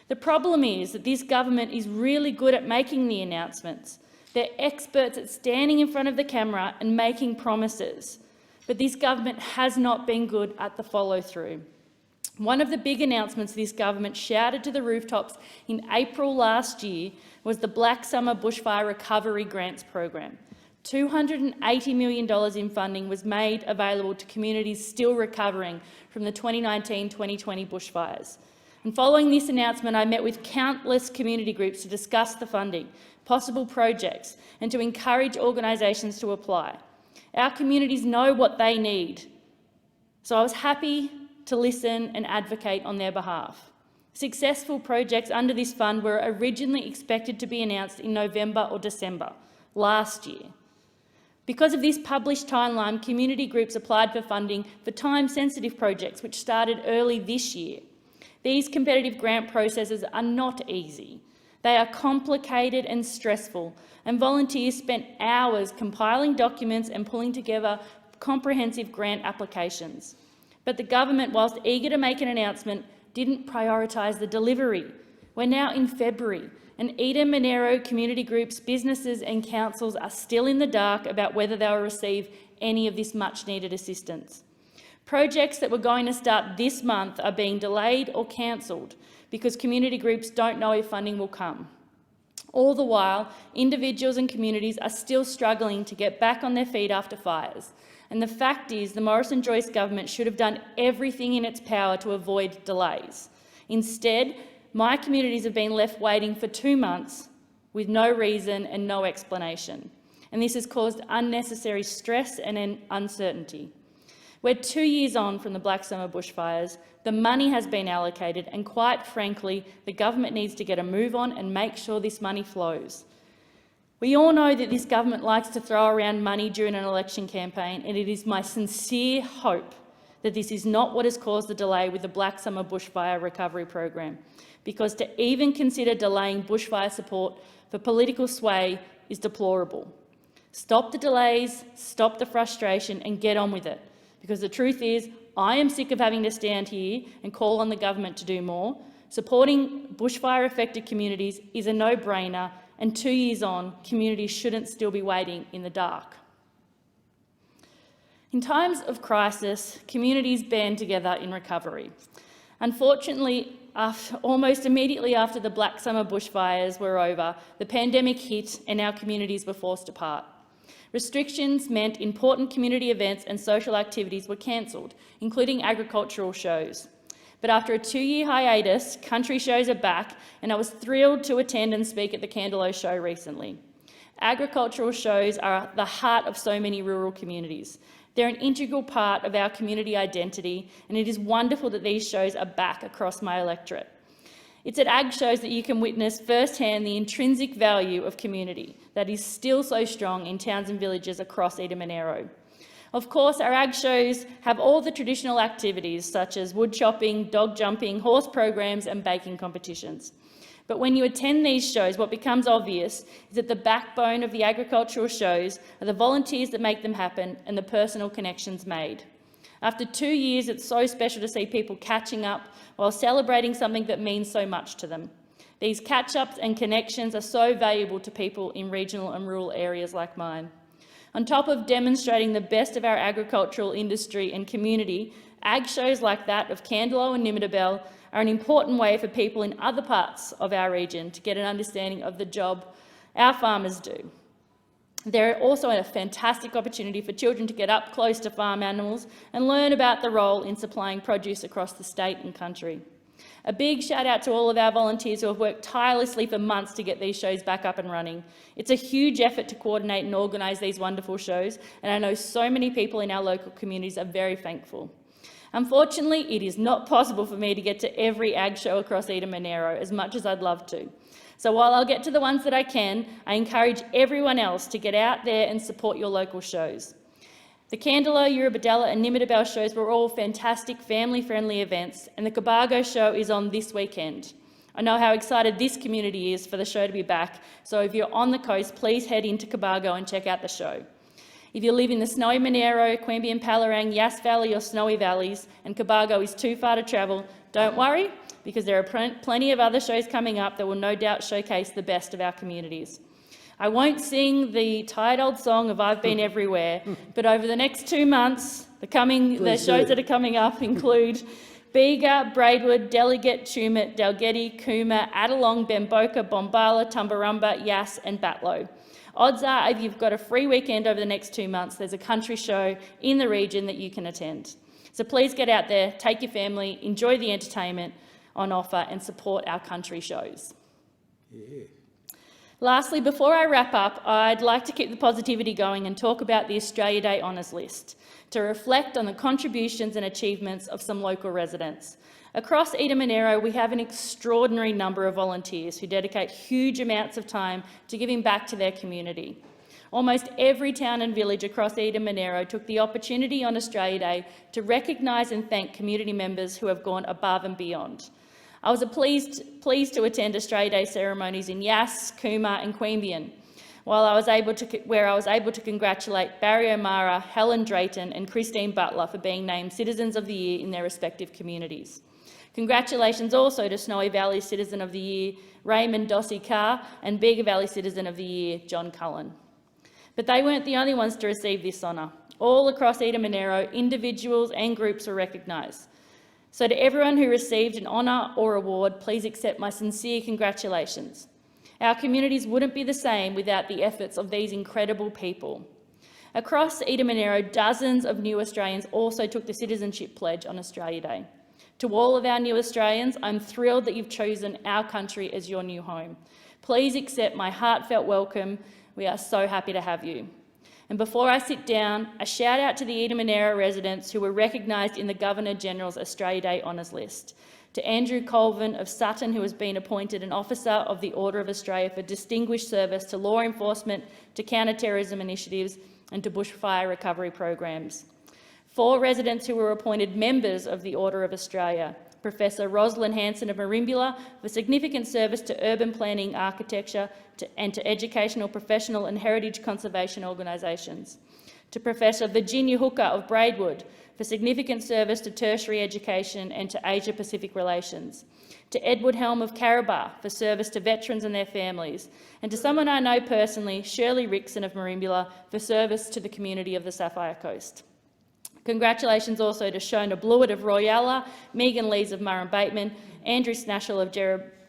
The problem is that this government is really good at making the announcements. They're experts at standing in front of the camera and making promises. But this government has not been good at the follow-through. One of the big announcements this government shouted to the rooftops in April last year was the Black Summer Bushfire Recovery Grants Program. $280 million in funding was made available to communities still recovering from the 2019-2020 bushfires. And following this announcement, I met with countless community groups to discuss the funding, possible projects, and to encourage organisations to apply. Our communities know what they need, so I was happy to listen and advocate on their behalf. Successful projects under this fund were originally expected to be announced in November or December last year. Because of this published timeline, community groups applied for funding for time-sensitive projects, which started early this year. These competitive grant processes are not easy. They are complicated and stressful, and volunteers spent hours compiling documents and pulling together comprehensive grant applications. But the government, whilst eager to make an announcement, didn't prioritise the delivery. We're now in February, and Eden Monaro community groups, businesses and councils are still in the dark about whether they will receive any of this much-needed assistance. Projects that were going to start this month are being delayed or cancelled because community groups don't know if funding will come. All the while, individuals and communities are still struggling to get back on their feet after fires. And the fact is, the Morrison-Joyce government should have done everything in its power to avoid delays. Instead, my communities have been left waiting for 2 months with no reason and no explanation. And this has caused unnecessary stress and uncertainty. We're 2 years on from the Black Summer bushfires. The money has been allocated, and quite frankly, the government needs to get a move on and make sure this money flows. We all know that this government likes to throw around money during an election campaign, and it is my sincere hope that this is not what has caused the delay with the Black Summer Bushfire Recovery Program, because to even consider delaying bushfire support for political sway is deplorable. Stop the delays, stop the frustration and get on with it, because the truth is I am sick of having to stand here and call on the government to do more. Supporting bushfire-affected communities is a no-brainer, and 2 years on, communities shouldn't still be waiting in the dark. In times of crisis, communities band together in recovery. Unfortunately, almost immediately after the Black Summer bushfires were over, the pandemic hit and our communities were forced apart. Restrictions meant important community events and social activities were cancelled, including agricultural shows. But after a 2-year hiatus, country shows are back, and I was thrilled to attend and speak at the Candelo show recently. Agricultural shows are the heart of so many rural communities. They're an integral part of our community identity, and it is wonderful that these shows are back across my electorate. It's at ag shows that you can witness firsthand the intrinsic value of community that is still so strong in towns and villages across Eden Monaro. Of course, our ag shows have all the traditional activities such as wood chopping, dog jumping, horse programs and baking competitions. But when you attend these shows, what becomes obvious is that the backbone of the agricultural shows are the volunteers that make them happen and the personal connections made. After 2 years, it's so special to see people catching up while celebrating something that means so much to them. These catch-ups and connections are so valuable to people in regional and rural areas like mine. On top of demonstrating the best of our agricultural industry and community, ag shows like that of Candelo and Nimidabel are an important way for people in other parts of our region to get an understanding of the job our farmers do. They're also a fantastic opportunity for children to get up close to farm animals and learn about the role in supplying produce across the state and country. A big shout out to all of our volunteers who have worked tirelessly for months to get these shows back up and running. It's a huge effort to coordinate and organise these wonderful shows, and I know so many people in our local communities are very thankful. Unfortunately, it is not possible for me to get to every ag show across Eden Monaro as much as I'd love to. So while I'll get to the ones that I can, I encourage everyone else to get out there and support your local shows. The Candelo, Eurobodalla and Nimidabel shows were all fantastic family-friendly events, and the Cobargo show is on this weekend. I know how excited this community is for the show to be back, so if you're on the coast, please head into Cobargo and check out the show. If you live in the snowy Monaro, Queanbeyan, Palerang, Yass Valley or Snowy Valleys, and Cobargo is too far to travel, don't worry, because there are plenty of other shows coming up that will no doubt showcase the best of our communities. I won't sing the tired old song of I've Been Everywhere, but over the next 2 months, the shows that are coming up include Bega, Braidwood, Delegate, Tumut, Dalgety, Cooma, Adelong, Bamboka, Bombala, Tumbarumba, Yass and Batlow. Odds are, if you've got a free weekend over the next 2 months, there's a country show in the region that you can attend. So please get out there, take your family, enjoy the entertainment on offer and support our country shows. Yeah. Lastly, before I wrap up, I'd like to keep the positivity going and talk about the Australia Day Honours List, to reflect on the contributions and achievements of some local residents. Across Eden Monaro, we have an extraordinary number of volunteers who dedicate huge amounts of time to giving back to their community. Almost every town and village across Eden Monaro took the opportunity on Australia Day to recognise and thank community members who have gone above and beyond. I was pleased to attend Australia Day ceremonies in Yass, Cooma and Queanbeyan, where I was able to congratulate Barry O'Mara, Helen Drayton and Christine Butler for being named Citizens of the Year in their respective communities. Congratulations also to Snowy Valley Citizen of the Year, Raymond Dossie Carr, and Bega Valley Citizen of the Year, John Cullen. But they weren't the only ones to receive this honour. All across Eden Monaro, individuals and groups were recognised. So to everyone who received an honour or award, please accept my sincere congratulations. Our communities wouldn't be the same without the efforts of these incredible people. Across Eden Monaro, dozens of new Australians also took the Citizenship Pledge on Australia Day. To all of our new Australians, I'm thrilled that you've chosen our country as your new home. Please accept my heartfelt welcome. We are so happy to have you. And before I sit down, a shout out to the Eden Monaro residents who were recognised in the Governor-General's Australia Day Honours List. To Andrew Colvin of Sutton, who has been appointed an Officer of the Order of Australia for distinguished service to law enforcement, to counter-terrorism initiatives and to bushfire recovery programs. 4 residents who were appointed members of the Order of Australia: Professor Rosalind Hanson of Merimbula for significant service to urban planning, architecture and to educational, professional and heritage conservation organisations. To Professor Virginia Hooker of Braidwood for significant service to tertiary education and to Asia-Pacific relations. To Edward Helm of Carrabah for service to veterans and their families. And to someone I know personally, Shirley Rickson of Merimbula, for service to the community of the Sapphire Coast. Congratulations also to Shona Blewett of Royalla, Megan Lees of Murrum Bateman, Andrew Snashall of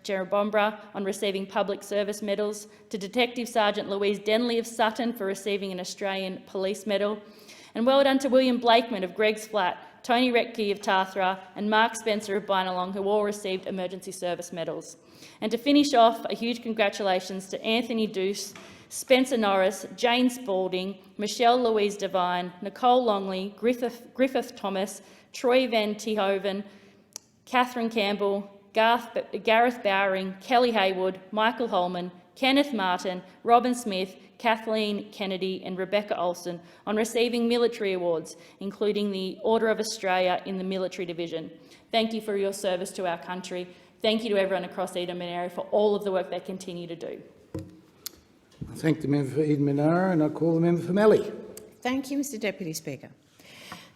Jerebombra on receiving public service medals, to Detective Sergeant Louise Denley of Sutton for receiving an Australian Police Medal, and well done to William Blakeman of Greggs Flat, Tony Retke of Tathra and Mark Spencer of Bynalong, who all received emergency service medals. And to finish off, a huge congratulations to Anthony Douce, Spencer Norris, Jane Spalding, Michelle Louise Devine, Nicole Longley, Griffith Thomas, Troy Van Tihoven, Catherine Campbell, Gareth Bowering, Kelly Haywood, Michael Holman, Kenneth Martin, Robin Smith, Kathleen Kennedy and Rebecca Olsen on receiving military awards, including the Order of Australia in the Military Division. Thank you for your service to our country. Thank you to everyone across Eden Monaro for all of the work they continue to do. I thank the member for Eden Monaro and I call the member for Mallee. Thank you, Mr Deputy Speaker.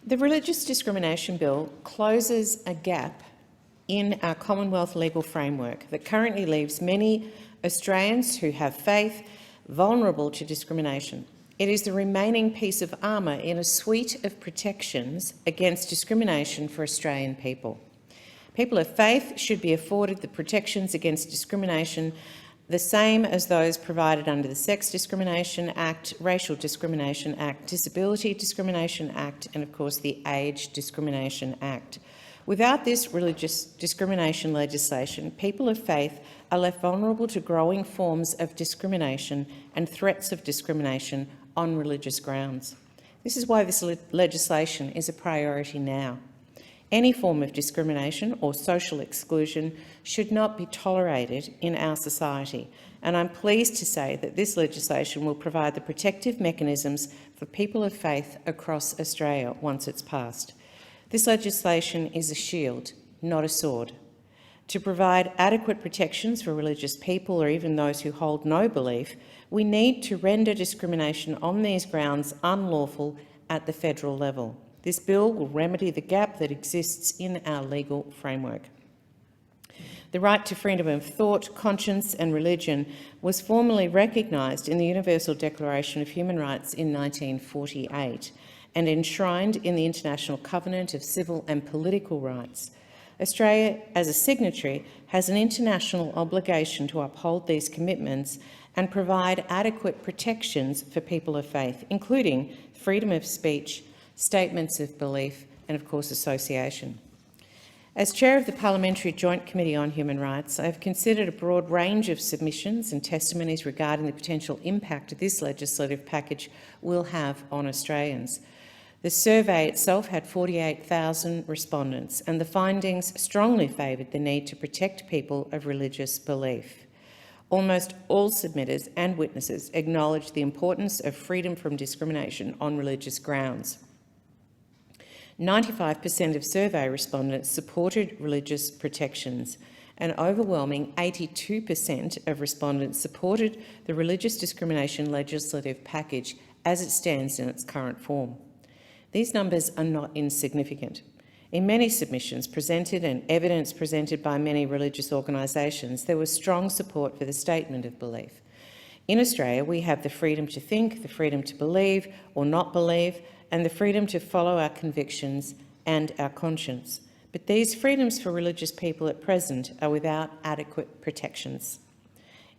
The Religious Discrimination Bill closes a gap in our Commonwealth legal framework that currently leaves many Australians who have faith vulnerable to discrimination. It is the remaining piece of armour in a suite of protections against discrimination for Australian people. People of faith should be afforded the protections against discrimination the same as those provided under the Sex Discrimination Act, Racial Discrimination Act, Disability Discrimination Act and, of course, the Age Discrimination Act. Without this religious discrimination legislation, people of faith are left vulnerable to growing forms of discrimination and threats of discrimination on religious grounds. This is why this legislation is a priority now. Any form of discrimination or social exclusion should not be tolerated in our society, and I'm pleased to say that this legislation will provide the protective mechanisms for people of faith across Australia once it's passed. This legislation is a shield, not a sword. To provide adequate protections for religious people or even those who hold no belief, we need to render discrimination on these grounds unlawful at the federal level. This bill will remedy the gap that exists in our legal framework. The right to freedom of thought, conscience and religion was formally recognised in the Universal Declaration of Human Rights in 1948 and enshrined in the International Covenant of Civil and Political Rights. Australia, as a signatory, has an international obligation to uphold these commitments and provide adequate protections for people of faith, including freedom of speech, statements of belief and, of course, association. As Chair of the Parliamentary Joint Committee on Human Rights, I have considered a broad range of submissions and testimonies regarding the potential impact this legislative package will have on Australians. The survey itself had 48,000 respondents, and the findings strongly favoured the need to protect people of religious belief. Almost all submitters and witnesses acknowledged the importance of freedom from discrimination on religious grounds. 95% of survey respondents supported religious protections. An overwhelming 82% of respondents supported the religious discrimination legislative package as it stands in its current form. These numbers are not insignificant. In many submissions presented and evidence presented by many religious organisations, there was strong support for the statement of belief. In Australia, we have the freedom to think, the freedom to believe or not believe, and the freedom to follow our convictions and our conscience. But these freedoms for religious people at present are without adequate protections.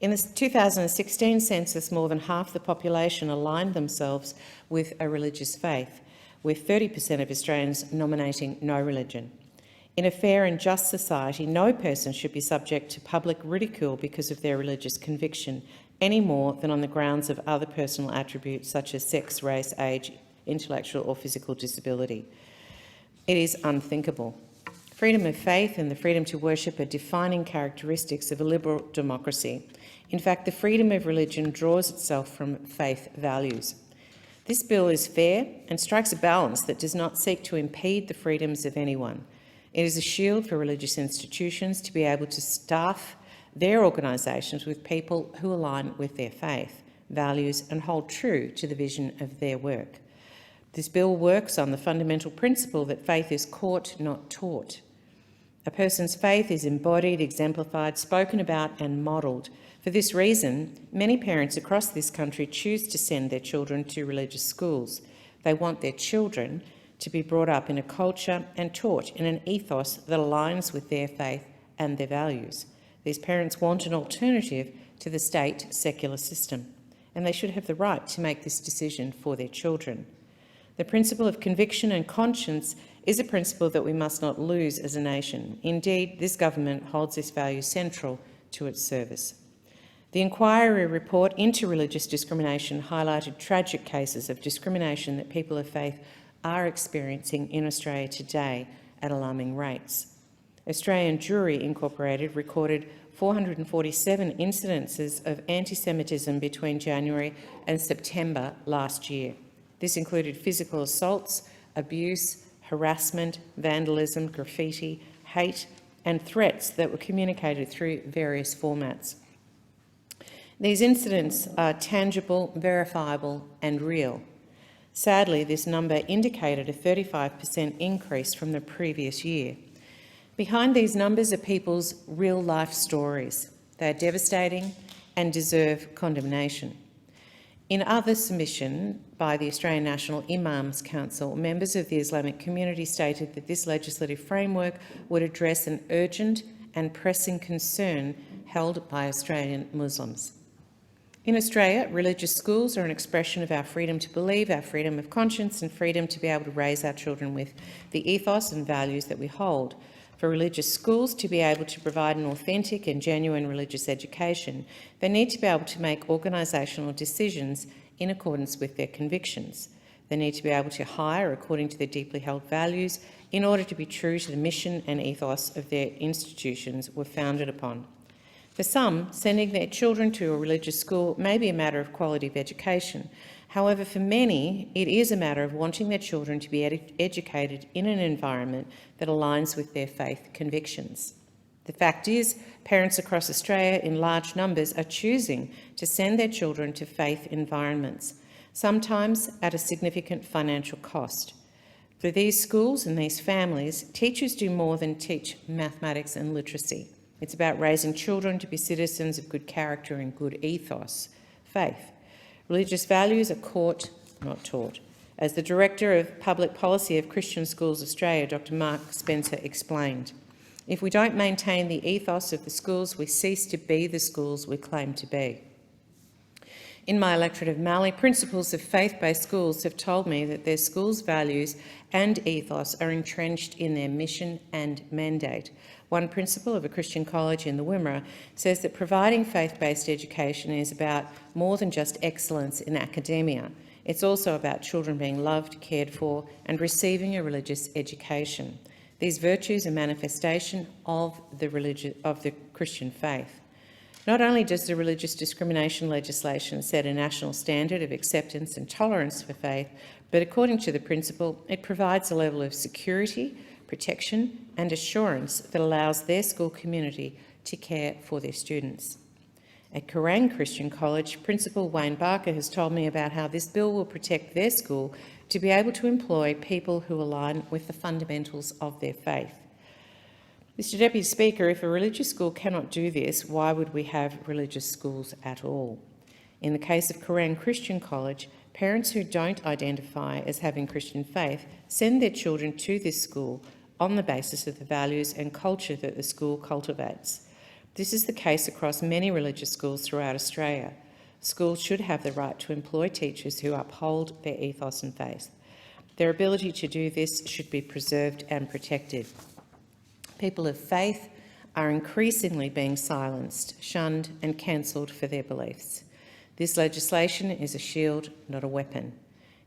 In the 2016 census, more than half the population aligned themselves with a religious faith, with 30% of Australians nominating no religion. In a fair and just society, no person should be subject to public ridicule because of their religious conviction, any more than on the grounds of other personal attributes such as sex, race, age, intellectual or physical disability. It is unthinkable Freedom of faith and the freedom to worship are defining characteristics of a liberal democracy. In fact, the freedom of religion draws itself from faith values. This bill is fair and strikes a balance that does not seek to impede the freedoms of anyone. It is a shield for religious institutions to be able to staff their organisations with people who align with their faith, values and hold true to the vision of their work. This bill works on the fundamental principle that faith is caught, not taught. A person's faith is embodied, exemplified, spoken about and modelled. For this reason, many parents across this country choose to send their children to religious schools. They want their children to be brought up in a culture and taught in an ethos that aligns with their faith and their values. These parents want an alternative to the state secular system, and they should have the right to make this decision for their children. The principle of conviction and conscience is a principle that we must not lose as a nation. Indeed, this government holds this value central to its service. The inquiry report into religious discrimination highlighted tragic cases of discrimination that people of faith are experiencing in Australia today at alarming rates. Australian Jewry Incorporated recorded 447 incidences of anti-Semitism between January and September last year. This included physical assaults, abuse, harassment, vandalism, graffiti, hate and threats that were communicated through various formats. These incidents are tangible, verifiable and real. Sadly, this number indicated a 35% increase from the previous year. Behind these numbers are people's real-life stories. They are devastating and deserve condemnation. In other submission by the Australian National Imams Council, members of the Islamic community stated that this legislative framework would address an urgent and pressing concern held by Australian Muslims. In Australia, religious schools are an expression of our freedom to believe, our freedom of conscience and freedom to be able to raise our children with the ethos and values that we hold. For religious schools to be able to provide an authentic and genuine religious education, they need to be able to make organisational decisions in accordance with their convictions. They need to be able to hire according to their deeply held values in order to be true to the mission and ethos of their institutions were founded upon. For some, sending their children to a religious school may be a matter of quality of education. However, for many, it is a matter of wanting their children to be educated in an environment that aligns with their faith convictions. The fact is, parents across Australia in large numbers are choosing to send their children to faith environments, sometimes at a significant financial cost. For these schools and these families, teachers do more than teach mathematics and literacy. It's about raising children to be citizens of good character and good ethos, faith. Religious values are caught, not taught. As the Director of Public Policy of Christian Schools Australia, Dr. Mark Spencer, explained, if we don't maintain the ethos of the schools, we cease to be the schools we claim to be. In my electorate of Mallee, principals of faith-based schools have told me that their schools' values and ethos are entrenched in their mission and mandate. One principal of a Christian college in the Wimmera says that providing faith-based education is about more than just excellence in academia. It's also about children being loved, cared for and receiving a religious education. These virtues are manifestation of the Christian faith. Not only does the religious discrimination legislation set a national standard of acceptance and tolerance for faith, but according to the principle, it provides a level of security, protection and assurance that allows their school community to care for their students. At Kerang Christian College, Principal Wayne Barker has told me about how this bill will protect their school to be able to employ people who align with the fundamentals of their faith. Mr Deputy Speaker, if a religious school cannot do this, why would we have religious schools at all? In the case of Kerang Christian College, parents who don't identify as having Christian faith send their children to this school on the basis of the values and culture that the school cultivates. This is the case across many religious schools throughout Australia. Schools should have the right to employ teachers who uphold their ethos and faith. Their ability to do this should be preserved and protected. People of faith are increasingly being silenced, shunned and cancelled for their beliefs. This legislation is a shield, not a weapon.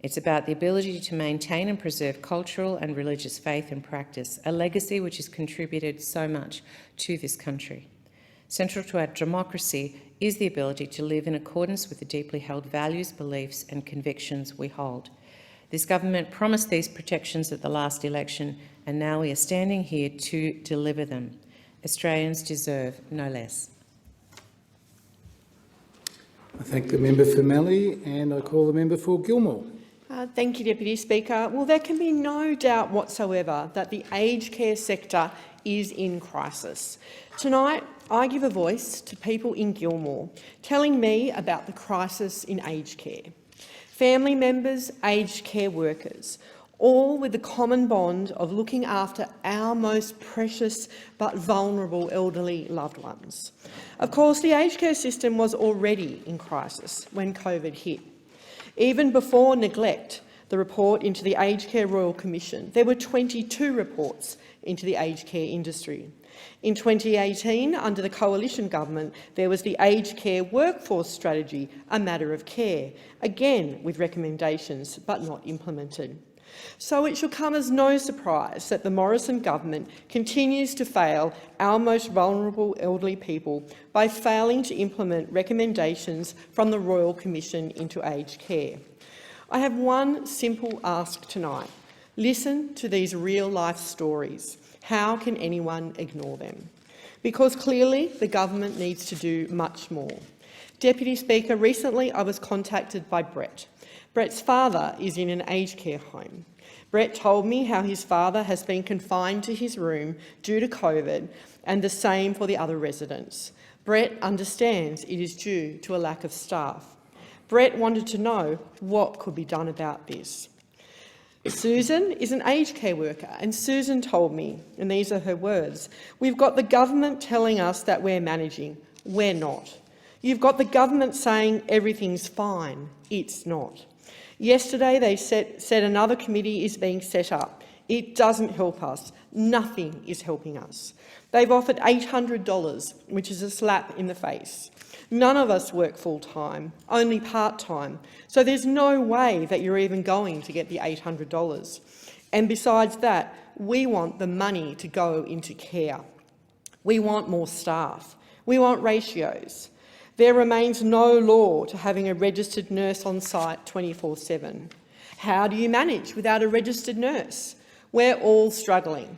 It's about the ability to maintain and preserve cultural and religious faith and practice, a legacy which has contributed so much to this country. Central to our democracy is the ability to live in accordance with the deeply held values, beliefs and convictions we hold. This government promised these protections at the last election, and now we are standing here to deliver them. Australians deserve no less. I thank the member for Mallee and I call the member for Gilmore. Thank you, Deputy Speaker. Well, there can be no doubt whatsoever that the aged care sector is in crisis. Tonight, I give a voice to people in Gilmore telling me about the crisis in aged care. Family members, aged care workers, all with the common bond of looking after our most precious but vulnerable elderly loved ones. Of course, the aged care system was already in crisis when COVID hit. Even before Neglect, the report into the Aged Care Royal Commission, there were 22 reports into the aged care industry. In 2018, under the Coalition Government, there was the Aged Care Workforce Strategy, a matter of care, again with recommendations but not implemented. So it should come as no surprise that the Morrison government continues to fail our most vulnerable elderly people by failing to implement recommendations from the Royal Commission into aged care. I have one simple ask tonight. Listen to these real-life stories. How can anyone ignore them? Because clearly the government needs to do much more. Deputy Speaker, recently I was contacted by Brett. Brett's father is in an aged care home. Brett told me how his father has been confined to his room due to COVID, and the same for the other residents. Brett understands it is due to a lack of staff. Brett wanted to know what could be done about this. Susan is an aged care worker, and Susan told me, and these are her words, "We've got the government telling us that we're managing. We're not. You've got the government saying everything's fine. It's not. Yesterday they said another committee is being set up. It doesn't help us. Nothing is helping us. They've offered $800, which is a slap in the face. None of us work full-time, only part-time, so there's no way that you're even going to get the $800. And besides that, we want the money to go into care. We want more staff. We want ratios. There remains no law to having a registered nurse on site 24/7. How do you manage without a registered nurse? We're all struggling.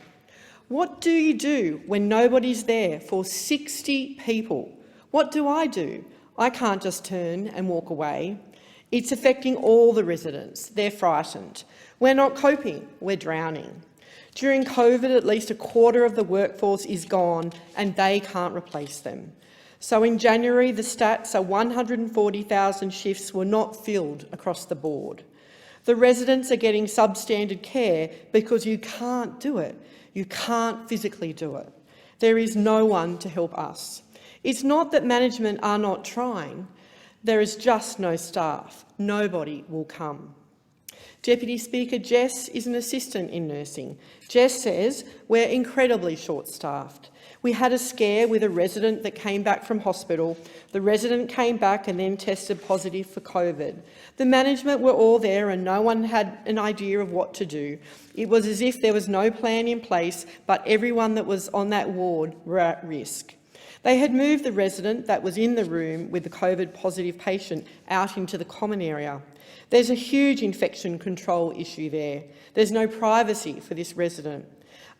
What do you do when nobody's there for 60 people? What do? I can't just turn and walk away. It's affecting all the residents. They're frightened. We're not coping. We're drowning. During COVID, at least a quarter of the workforce is gone and they can't replace them. So in January, the stats are 140,000 shifts were not filled across the board. The residents are getting substandard care because you can't do it. You can't physically do it. There is no one to help us. It's not that management are not trying. There is just no staff. Nobody will come. Deputy Speaker, Jess is an assistant in nursing. Jess says we're incredibly short-staffed. We had a scare with a resident that came back from hospital. The resident came back and then tested positive for COVID. The management were all there and no one had an idea of what to do. It was as if there was no plan in place, but everyone that was on that ward were at risk. They had moved the resident that was in the room with the COVID-positive patient out into the common area. There's a huge infection control issue there. There's no privacy for this resident.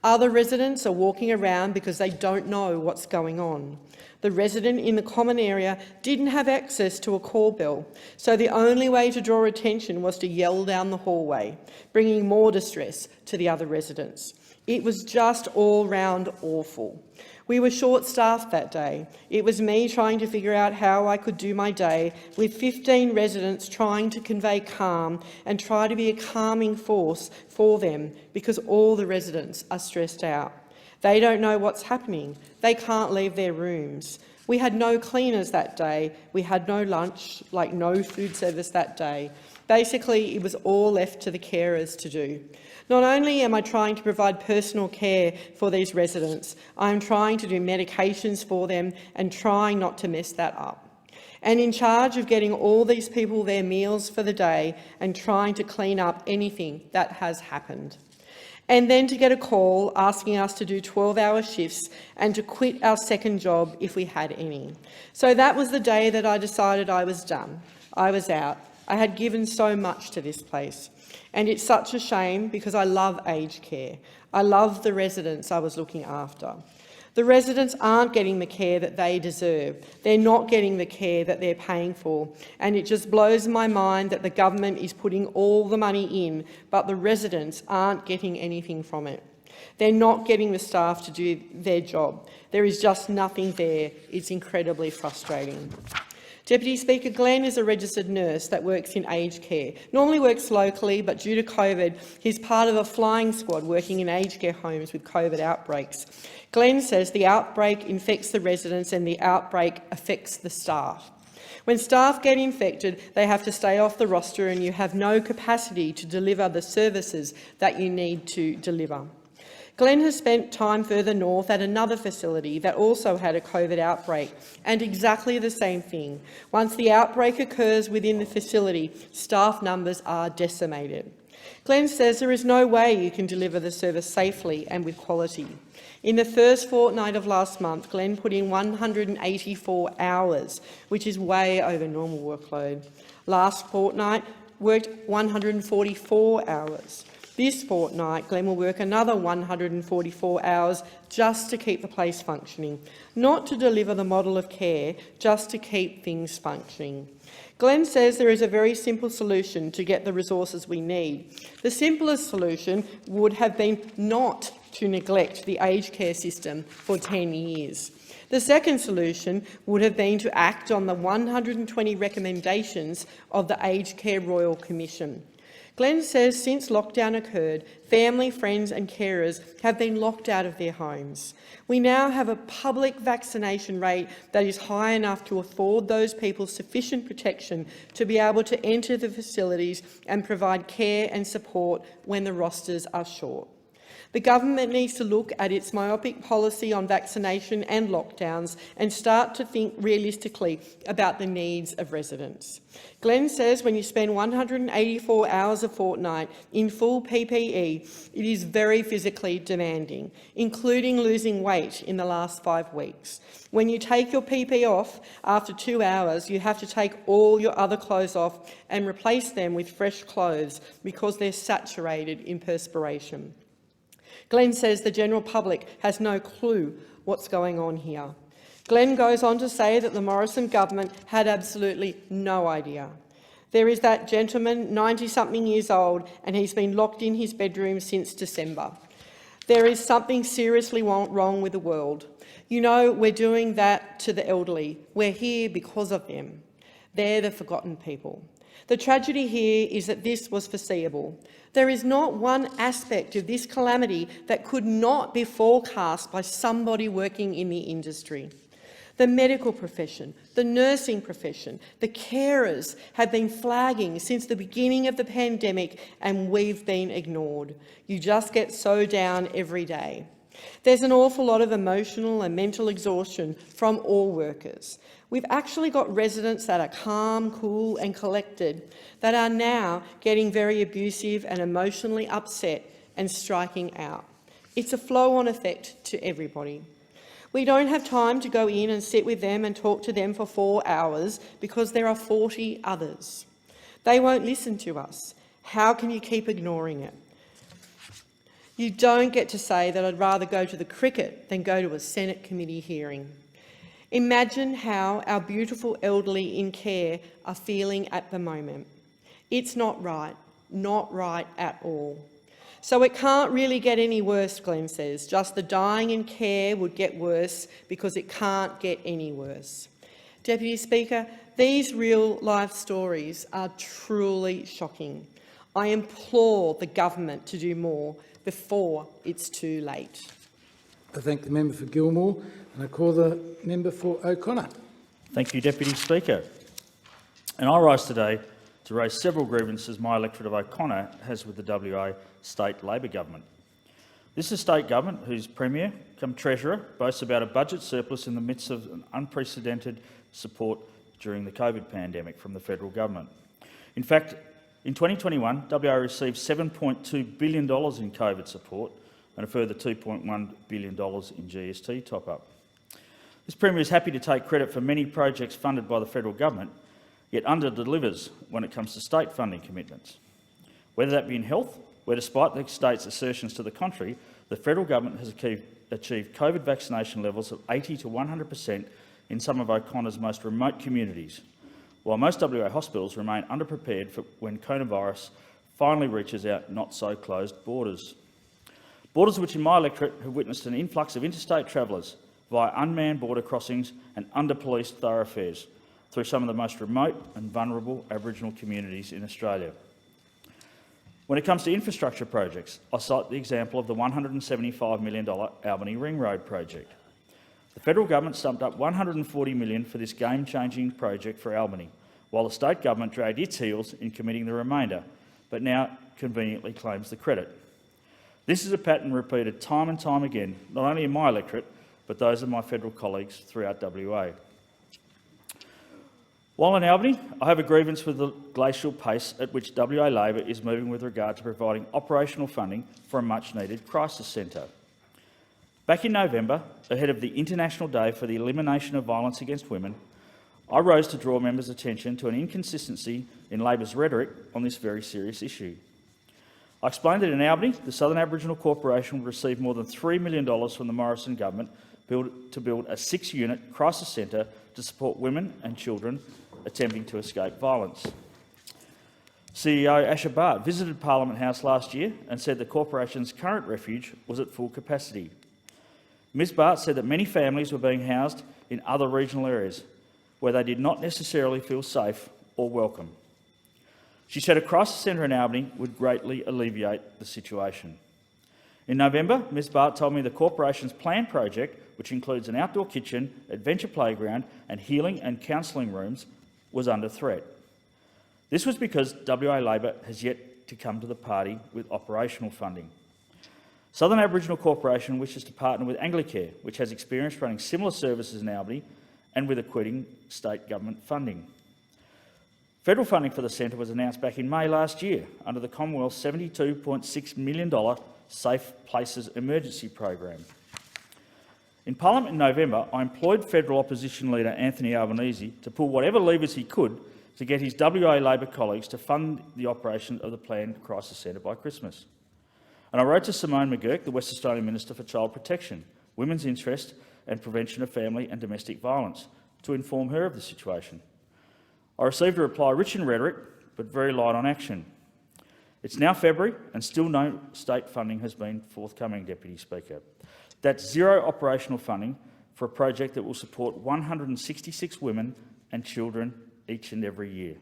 Other residents are walking around because they don't know what's going on. The resident in the common area didn't have access to a call bell, so the only way to draw attention was to yell down the hallway, bringing more distress to the other residents. It was just all-round awful. We were short-staffed that day. It was me trying to figure out how I could do my day, with 15 residents trying to convey calm and try to be a calming force for them, because all the residents are stressed out. They don't know what's happening. They can't leave their rooms. We had no cleaners that day. We had no lunch, no food service that day. Basically, it was all left to the carers to do. Not only am I trying to provide personal care for these residents, I am trying to do medications for them and trying not to mess that up. and in charge of getting all these people their meals for the day and trying to clean up anything that has happened. And then to get a call asking us to do 12-hour shifts and to quit our second job if we had any. So that was the day that I decided I was done. I was out. I had given so much to this place. And it's such a shame because I love aged care. I love the residents I was looking after. The residents aren't getting the care that they deserve. They're not getting the care that they're paying for. And it just blows my mind that the government is putting all the money in, but the residents aren't getting anything from it. They're not getting the staff to do their job. There is just nothing there. It's incredibly frustrating. Deputy Speaker, Glenn is a registered nurse that works in aged care. Normally works locally, but due to COVID, he's part of a flying squad working in aged care homes with COVID outbreaks. Glenn says the outbreak infects the residents and the outbreak affects the staff. When staff get infected, they have to stay off the roster and you have no capacity to deliver the services that you need to deliver. Glenn has spent time further north at another facility that also had a COVID outbreak, and exactly the same thing. Once the outbreak occurs within the facility, staff numbers are decimated. Glenn says there is no way you can deliver the service safely and with quality. In the first fortnight of last month, Glenn put in 184 hours, which is way over normal workload. Last fortnight, worked 144 hours. This fortnight, Glenn will work another 144 hours just to keep the place functioning, not to deliver the model of care, just to keep things functioning. Glenn says there is a very simple solution to get the resources we need. The simplest solution would have been not to neglect the aged care system for 10 years. The second solution would have been to act on the 120 recommendations of the Aged Care Royal Commission. Glenn says since lockdown occurred, family, friends and carers have been locked out of their homes. We now have a public vaccination rate that is high enough to afford those people sufficient protection to be able to enter the facilities and provide care and support when the rosters are short. The government needs to look at its myopic policy on vaccination and lockdowns and start to think realistically about the needs of residents. Glenn says when you spend 184 hours a fortnight in full PPE, it is very physically demanding, including losing weight in the last 5 weeks. When you take your PPE off after 2 hours, you have to take all your other clothes off and replace them with fresh clothes because they're saturated in perspiration. Glenn says the general public has no clue what's going on here. Glenn goes on to say that the Morrison government had absolutely no idea. There is that gentleman, 90-something years old, and he's been locked in his bedroom since December. There is something seriously wrong with the world. You know, we're doing that to the elderly. We're here because of them. They're the forgotten people. The tragedy here is that this was foreseeable. There is not one aspect of this calamity that could not be forecast by somebody working in the industry. The medical profession, the nursing profession, the carers have been flagging since the beginning of the pandemic and we've been ignored. You just get so down every day. There's an awful lot of emotional and mental exhaustion from all workers. We've actually got residents that are calm, cool and collected that are now getting very abusive and emotionally upset and striking out. It's a flow-on effect to everybody. We don't have time to go in and sit with them and talk to them for 4 hours because there are 40 others. They won't listen to us. How can you keep ignoring it? You don't get to say that I'd rather go to the cricket than go to a Senate committee hearing. Imagine how our beautiful elderly in care are feeling at the moment. It's not right at all. So it can't really get any worse, Glenn says. Just the dying in care would get worse because it can't get any worse. Deputy Speaker, these real-life stories are truly shocking. I implore the government to do more before it's too late. I thank the member for Gilmore and I call the member for O'Connor. Thank you, Deputy Speaker. And I rise today to raise several grievances my electorate of O'Connor has with the WA State Labor Government. This is a state government whose Premier, come Treasurer, boasts about a budget surplus in the midst of an unprecedented support during the COVID pandemic from the federal government. In fact, in 2021, WA received $7.2 billion in COVID support and a further $2.1 billion in GST top-up. This Premier is happy to take credit for many projects funded by the federal government, yet under-delivers when it comes to state funding commitments. Whether that be in health, where despite the state's assertions to the contrary, the federal government has achieved COVID vaccination levels of 80 to 100% in some of O'Connor's most remote communities, while most WA hospitals remain underprepared for when coronavirus finally reaches our not-so-closed borders. Borders which in my electorate have witnessed an influx of interstate travellers via unmanned border crossings and under-policed thoroughfares through some of the most remote and vulnerable Aboriginal communities in Australia. When it comes to infrastructure projects, I cite the example of the $175 million Albany Ring Road project. The federal government stumped up $140 million for this game-changing project for Albany, while the state government dragged its heels in committing the remainder, but now conveniently claims the credit. This is a pattern repeated time and time again, not only in my electorate, but those of my federal colleagues throughout WA. While in Albany, I have a grievance with the glacial pace at which WA Labor is moving with regard to providing operational funding for a much-needed crisis centre. Back in November, ahead of the International Day for the Elimination of Violence Against Women, I rose to draw members' attention to an inconsistency in Labor's rhetoric on this very serious issue. I explained that in Albany, the Southern Aboriginal Corporation would receive more than $3 million from the Morrison government to build a 6-unit crisis centre to support women and children attempting to escape violence. CEO Asha Bhatt visited Parliament House last year and said the corporation's current refuge was at full capacity. Ms Bhatt said that many families were being housed in other regional areas where they did not necessarily feel safe or welcome. She said a crisis centre in Albany would greatly alleviate the situation. In November, Ms Bhatt told me the corporation's planned project, which includes an outdoor kitchen, adventure playground and healing and counselling rooms, was under threat. This was because WA Labor has yet to come to the party with operational funding. Southern Aboriginal Corporation wishes to partner with Anglicare, which has experience running similar services in Albany and with acquitting state government funding. Federal funding for the centre was announced back in May last year under the Commonwealth's $72.6 million Safe Places Emergency Program. In Parliament in November, I employed federal opposition leader Anthony Albanese to pull whatever levers he could to get his WA Labor colleagues to fund the operation of the planned crisis centre by Christmas. And I wrote to Simone McGurk, the West Australian Minister for Child Protection, Women's Interest and Prevention of Family and Domestic Violence, to inform her of the situation. I received a reply rich in rhetoric, but very light on action. It's now February and still no state funding has been forthcoming, Deputy Speaker. That's zero operational funding for a project that will support 166 women and children each and every year.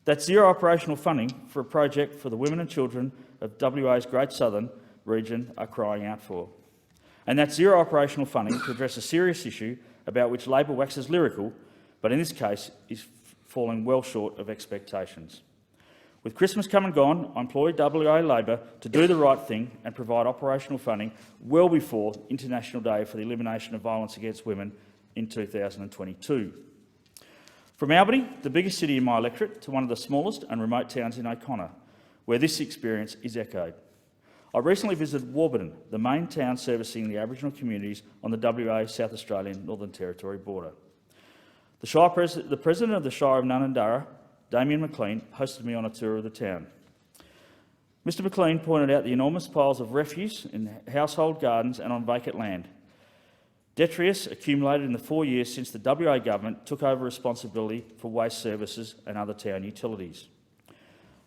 That's zero operational funding for a project for the women and children of WA's Great Southern region are crying out for. And that's zero operational funding to address a serious issue about which Labor waxes lyrical, but in this case is falling well short of expectations. With Christmas come and gone, I employed WA Labor to do the right thing and provide operational funding well before International Day for the Elimination of Violence Against Women in 2022. From Albany, the biggest city in my electorate, to one of the smallest and remote towns in O'Connor, where this experience is echoed. I recently visited Warburton, the main town servicing the Aboriginal communities on the WA South Australian Northern Territory border. The President of the Shire of Nunandarra, Damien McLean, hosted me on a tour of the town. Mr McLean pointed out the enormous piles of refuse in household gardens and on vacant land. Detritus accumulated in the 4 years since the WA government took over responsibility for waste services and other town utilities.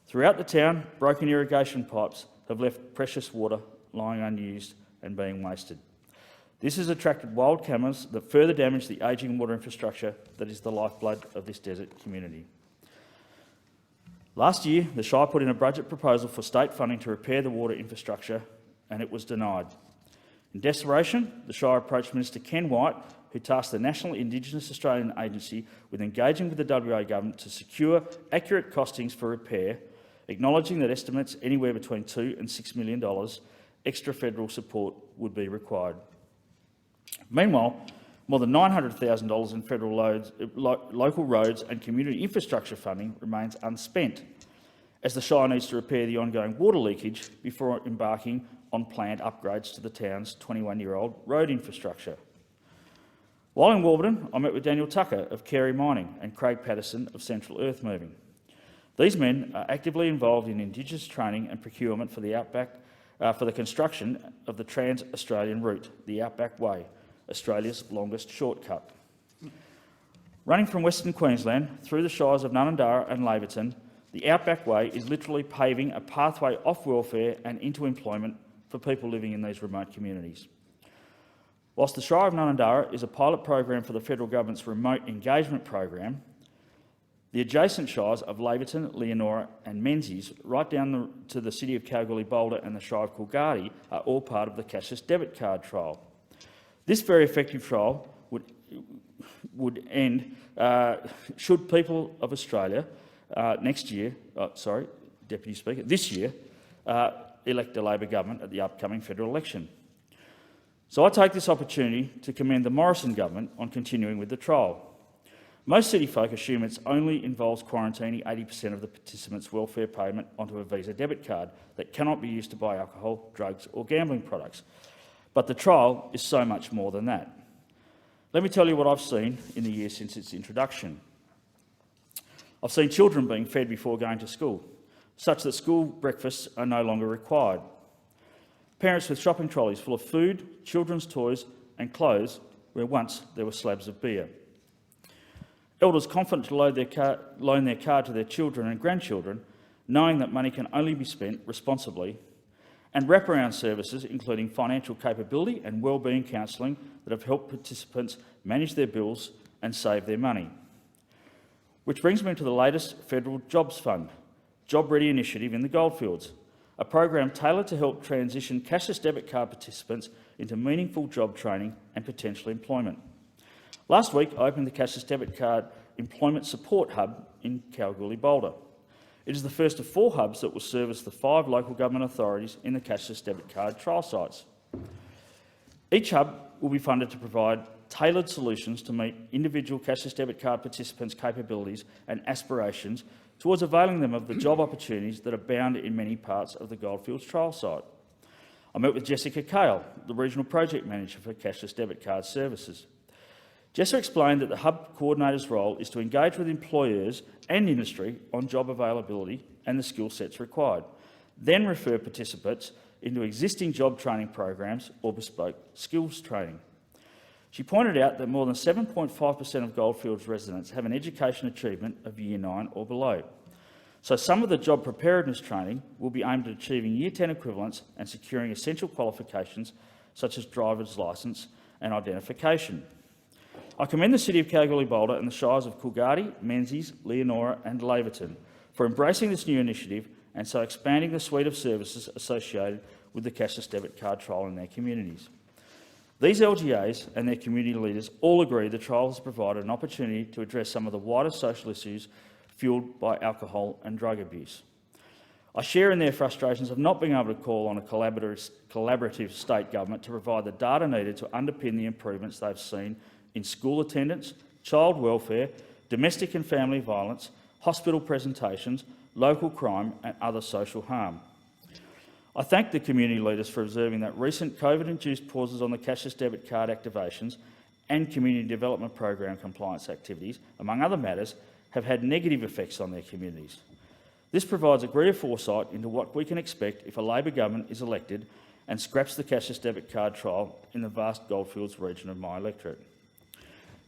Throughout the town, broken irrigation pipes have left precious water lying unused and being wasted. This has attracted wild camels that further damage the ageing water infrastructure that is the lifeblood of this desert community. Last year, the Shire put in a budget proposal for state funding to repair the water infrastructure, and it was denied. In desperation, the Shire approached Minister Ken White, who tasked the National Indigenous Australian Agency with engaging with the WA government to secure accurate costings for repair, acknowledging that estimates anywhere between $2 and $6 million extra federal support would be required. Meanwhile, More than $900,000 in federal local roads and community infrastructure funding remains unspent, as the Shire needs to repair the ongoing water leakage before embarking on planned upgrades to the town's 21-year-old road infrastructure. While in Warburton, I met with Daniel Tucker of Carey Mining and Craig Patterson of Central Earth Moving. These men are actively involved in Indigenous training and procurement for the Outback, for the construction of the Trans-Australian route, the Outback Way, Australia's longest shortcut. Running from Western Queensland through the shires of Nunandarra and Laverton, the Outback Way is literally paving a pathway off welfare and into employment for people living in these remote communities. Whilst the Shire of Nunandarra is a pilot program for the federal government's remote engagement program, the adjacent shires of Laverton, Leonora and Menzies, right down to the city of Kalgoorlie-Boulder and the Shire of Coolgardie, are all part of the cashless debit card trial. This very effective trial would end should people of Australia this year, elect a Labor government at the upcoming federal election. So I take this opportunity to commend the Morrison government on continuing with the trial. Most city folk assume it only involves quarantining 80% of the participants' welfare payment onto a Visa debit card that cannot be used to buy alcohol, drugs or gambling products. But the trial is so much more than that. Let me tell you what I've seen in the years since its introduction. I've seen children being fed before going to school, such that school breakfasts are no longer required. Parents with shopping trolleys full of food, children's toys and clothes where once there were slabs of beer. Elders confident to loan their card to their children and grandchildren, knowing that money can only be spent responsibly, and wraparound services including financial capability and wellbeing counselling that have helped participants manage their bills and save their money. Which brings me to the latest federal Jobs Fund, Job Ready initiative in the Goldfields, a program tailored to help transition cashless debit card participants into meaningful job training and potential employment. Last week, I opened the Cashless Debit Card Employment Support Hub in Kalgoorlie-Boulder. It is the first of 4 hubs that will service the 5 local government authorities in the cashless debit card trial sites. Each hub will be funded to provide tailored solutions to meet individual cashless debit card participants' capabilities and aspirations towards availing them of the job opportunities that abound in many parts of the Goldfields trial site. I met with Jessica Kale, the Regional Project Manager for Cashless Debit Card Services. Jessica explained that the hub coordinator's role is to engage with employers and industry on job availability and the skill sets required, then refer participants into existing job training programs or bespoke skills training. She pointed out that more than 7.5% of Goldfields residents have an education achievement of Year 9 or below. So some of the job preparedness training will be aimed at achieving Year 10 equivalents and securing essential qualifications such as driver's licence and identification. I commend the City of Kalgoorlie-Boulder and the Shires of Coolgardie, Menzies, Leonora and Laverton for embracing this new initiative and so expanding the suite of services associated with the cashless debit card trial in their communities. These LGAs and their community leaders all agree the trial has provided an opportunity to address some of the wider social issues fuelled by alcohol and drug abuse. I share in their frustrations of not being able to call on a collaborative state government to provide the data needed to underpin the improvements they've seen in school attendance, child welfare, domestic and family violence, hospital presentations, local crime and other social harm. I thank the community leaders for observing that recent COVID-induced pauses on the cashless debit card activations and community development program compliance activities, among other matters, have had negative effects on their communities. This provides a degree of foresight into what we can expect if a Labor government is elected and scraps the cashless debit card trial in the vast Goldfields region of my electorate.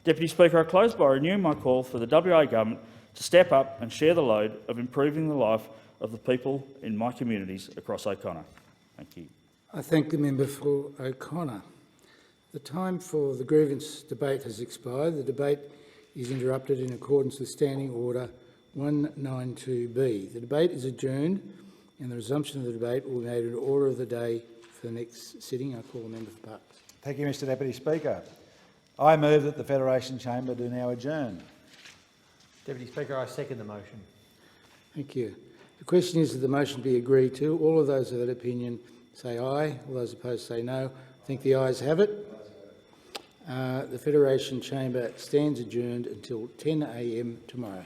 Deputy Speaker, I close by renewing my call for the WA Government to step up and share the load of improving the life of the people in my communities across O'Connor. Thank you. I thank the member for O'Connor. The time for the grievance debate has expired. The debate is interrupted in accordance with Standing Order 192B. The debate is adjourned and the resumption of the debate will be made in order of the day for the next sitting. I call the member for Parkes. Thank you, Mr Deputy Speaker. I move that the Federation Chamber do now adjourn. Deputy Speaker, I second the motion. Thank you. The question is that the motion be agreed to. All of those of that opinion say aye. All those opposed say no. I think the ayes have it. The Federation Chamber stands adjourned until 10 a.m. tomorrow.